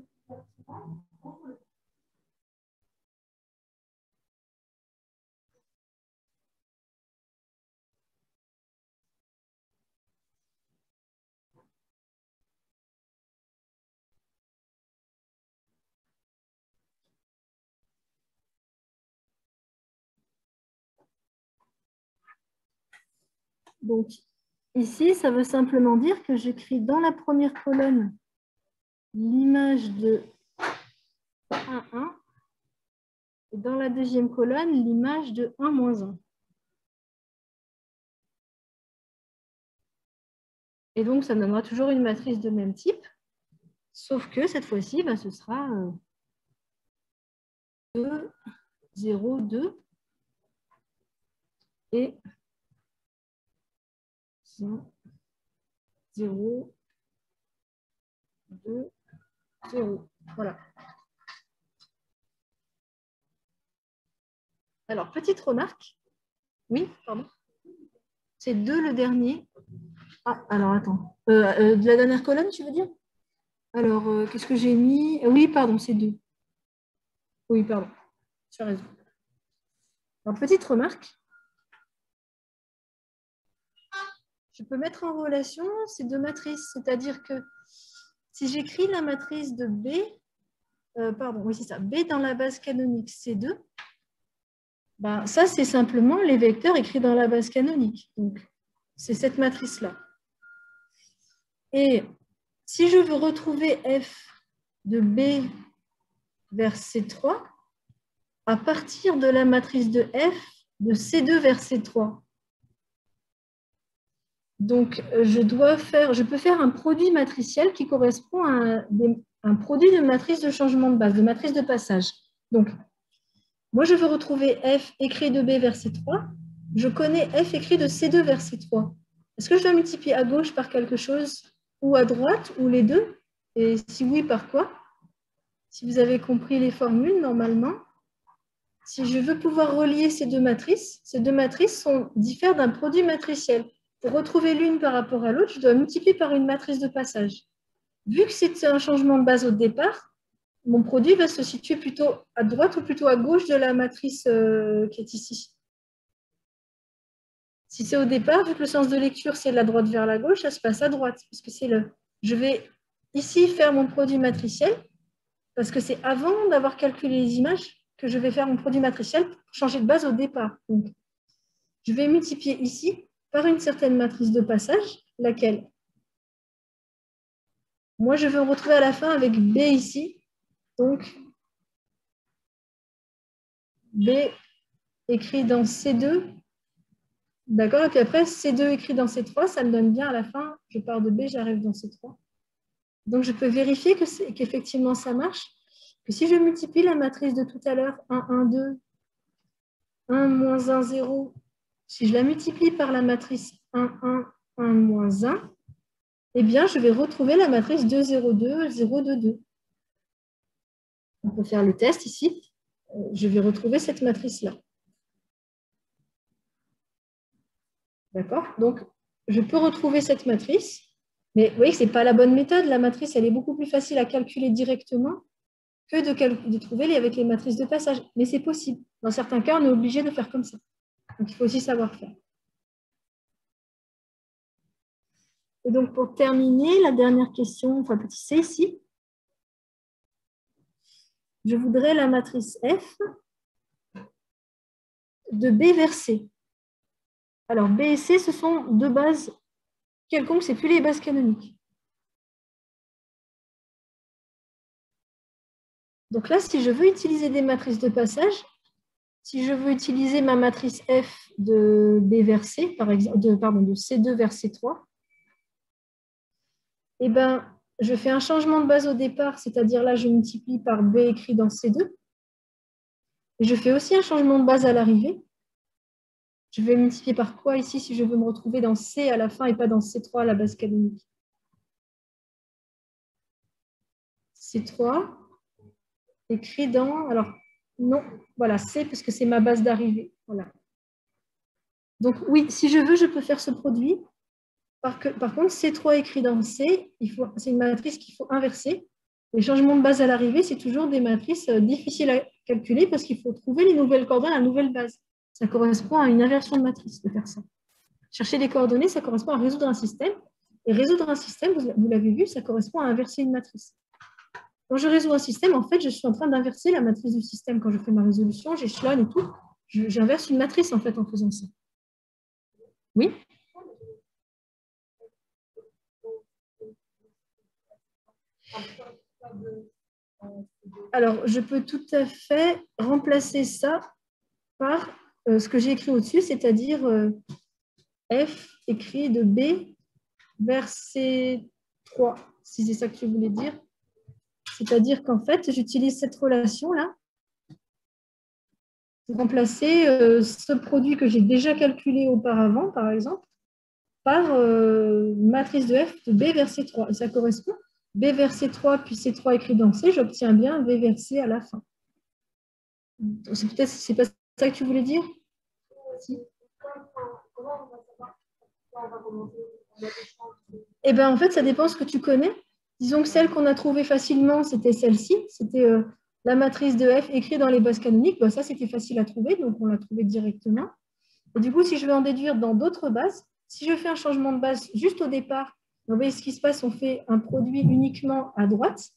Donc, ici, ça veut simplement dire que j'écris dans la première colonne l'image de 1, 1. Et dans la deuxième colonne l'image de 1 moins 1. Et donc, ça me donnera toujours une matrice de même type, sauf que cette fois-ci, bah, ce sera 2, 0, 2 et 0, 2, 0. Voilà. Alors, petite remarque. Oui, pardon. C'est 2 le dernier. Ah, alors attends. De la dernière colonne, tu veux dire? Alors, qu'est-ce que j'ai mis? Oui, pardon, c'est 2. Oui, pardon. Tu as raison. Alors, petite remarque. Je peux mettre en relation ces deux matrices. C'est-à-dire que si j'écris la matrice de B, pardon, oui, c'est ça, B dans la base canonique C2, ben, ça, c'est simplement les vecteurs écrits dans la base canonique. Donc, c'est cette matrice-là. Et si je veux retrouver F de B vers C3, à partir de la matrice de F de C2 vers C3. Donc, je peux faire un produit matriciel qui correspond à un produit de matrice de changement de base, de matrice de passage. Donc, moi, je veux retrouver F écrit de B vers C3. Je connais F écrit de C2 vers C3. Est-ce que je dois multiplier à gauche par quelque chose ou à droite ou les deux? Et si oui, par quoi? Si vous avez compris les formules, normalement, si je veux pouvoir relier ces deux matrices diffèrent d'un produit matriciel. Pour retrouver l'une par rapport à l'autre, je dois multiplier par une matrice de passage. Vu que c'est un changement de base au départ, mon produit va se situer plutôt à droite ou plutôt à gauche de la matrice qui est ici. Si c'est au départ, vu que le sens de lecture, c'est de la droite vers la gauche, ça se passe à droite. Parce que je vais ici faire mon produit matriciel, parce que c'est avant d'avoir calculé les images que je vais faire mon produit matriciel pour changer de base au départ. Donc, je vais multiplier ici par une certaine matrice de passage, laquelle moi, je veux me retrouver à la fin avec B ici. Donc, B écrit dans C2. D'accord? Et puis après, C2 écrit dans C3, ça me donne bien à la fin, je pars de B, j'arrive dans C3. Donc, je peux vérifier qu'effectivement, ça marche. Que si je multiplie la matrice de tout à l'heure, 1, 1, 2, 1, moins 1, 0, si je la multiplie par la matrice 1, 1, 1, moins 1, eh bien, je vais retrouver la matrice 2, 0, 2, 0, 2, 2. On peut faire le test ici. Je vais retrouver cette matrice-là. D'accord? Donc, je peux retrouver cette matrice, mais vous voyez que ce n'est pas la bonne méthode. La matrice, elle est beaucoup plus facile à calculer directement que de trouver avec les matrices de passage. Mais c'est possible. Dans certains cas, on est obligé de faire comme ça. Donc, il faut aussi savoir faire. Et donc, pour terminer, la dernière question, enfin, petit c ici. Je voudrais la matrice F de B vers C. Alors, B et C, ce sont deux bases quelconques, ce n'est plus les bases canoniques. Donc là, si je veux utiliser des matrices de passage, si je veux utiliser ma matrice F de B vers C, par exemple, de C2 vers C3, eh ben, je fais un changement de base au départ, c'est-à-dire là, je multiplie par B écrit dans C2. Et je fais aussi un changement de base à l'arrivée. Je vais multiplier par quoi ici si je veux me retrouver dans C à la fin et pas dans C3 à la base canonique? C3 écrit dans... Alors, non, voilà, C parce que c'est ma base d'arrivée. Voilà. Donc oui, si je veux, je peux faire ce produit. Par contre, C3 écrit dans C, c'est une matrice qu'il faut inverser. Les changements de base à l'arrivée, c'est toujours des matrices difficiles à calculer parce qu'il faut trouver les nouvelles coordonnées à la nouvelle base. Ça correspond à une inversion de matrice de faire ça. Chercher les coordonnées, ça correspond à résoudre un système. Et résoudre un système, vous l'avez vu, ça correspond à inverser une matrice. Quand je résous un système, en fait, je suis en train d'inverser la matrice du système. Quand je fais ma résolution, j'échelonne et tout, j'inverse une matrice en fait en faisant ça. Oui? Alors, je peux tout à fait remplacer ça par ce que j'ai écrit au-dessus, c'est-à-dire F écrit de B vers C3, si c'est ça que tu voulais dire. C'est-à-dire qu'en fait, j'utilise cette relation-là pour remplacer ce produit que j'ai déjà calculé auparavant, par exemple, par matrice de F de B vers C3. Et ça correspond. B vers C3, puis C3 écrit dans C, j'obtiens bien B vers C à la fin. C'est pas ça que tu voulais dire? Si. Eh bien, en fait, ça dépend ce que tu connais. Disons que celle qu'on a trouvée facilement, c'était celle-ci. C'était la matrice de F écrite dans les bases canoniques. Ben, ça, c'était facile à trouver, donc on l'a trouvée directement. Et du coup, si je veux en déduire dans d'autres bases, si je fais un changement de base juste au départ, vous voyez ce qui se passe, on fait un produit uniquement à droite.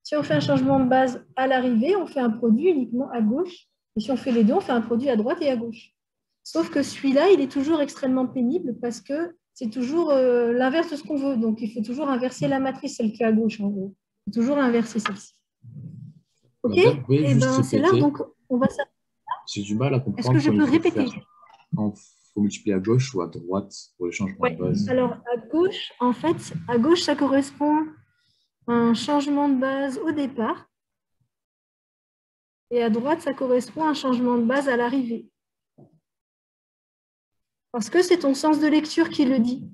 Si on fait un changement de base à l'arrivée, on fait un produit uniquement à gauche. Et si on fait les deux, on fait un produit à droite et à gauche. Sauf que celui-là, il est toujours extrêmement pénible parce que c'est toujours l'inverse de ce qu'on veut. Donc, il faut toujours inverser la matrice, celle qui est à gauche, en gros. Il faut toujours inverser celle-ci. OK? Madame, vous pouvez Et juste ben, c'est là, répéter. donc, on va s'arrêter. J'ai du mal à Est-ce que comprendre je quand il peux faut répéter? faire, quand il faut multiplier à gauche ou à droite pour le changement Ouais. de base. Alors, à gauche, en fait, à gauche, ça correspond à un changement de base au départ. Et à droite, ça correspond à un changement de base à l'arrivée. Parce que c'est ton sens de lecture qui le dit.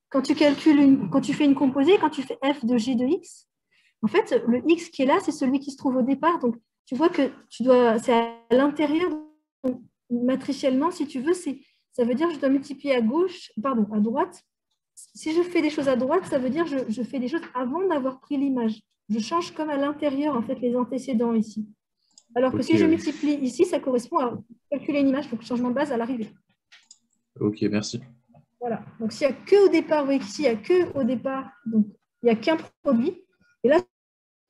Quand tu calcules quand tu fais une composée, quand tu fais f de g de x, en fait, le x qui est là, c'est celui qui se trouve au départ. Donc, tu vois que c'est à l'intérieur. Matriciellement, si tu veux, ça veut dire que je dois multiplier à gauche, pardon, à droite. Si je fais des choses à droite, ça veut dire que je fais des choses avant d'avoir pris l'image. Je change comme à l'intérieur, en fait, les antécédents ici. Alors que si je multiplie ici, ça correspond à calculer une image, donc changement de base à l'arrivée. Ok, merci. Voilà. Donc, s'il n'y a que au départ, vous voyez qu'ici, il n'y a que au départ, donc il n'y a qu'un produit. Et là,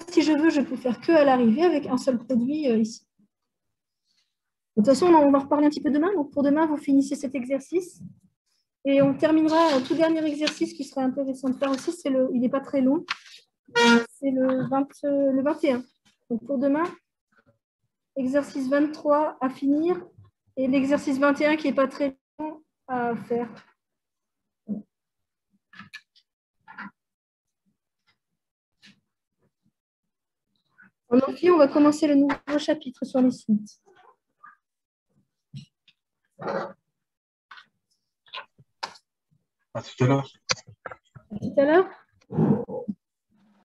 si je veux, je peux faire que à l'arrivée avec un seul produit ici. De toute façon, on va reparler un petit peu demain. Donc, pour demain, vous finissez cet exercice. Et on terminera un tout dernier exercice qui serait intéressant de faire aussi. Il n'est pas très long. C'est le 21. Donc, pour demain, exercice 23 à finir et l'exercice 21 qui n'est pas très long à faire. En amphi, on va commencer le nouveau chapitre sur les suites. À tout à l'heure. À tout à l'heure.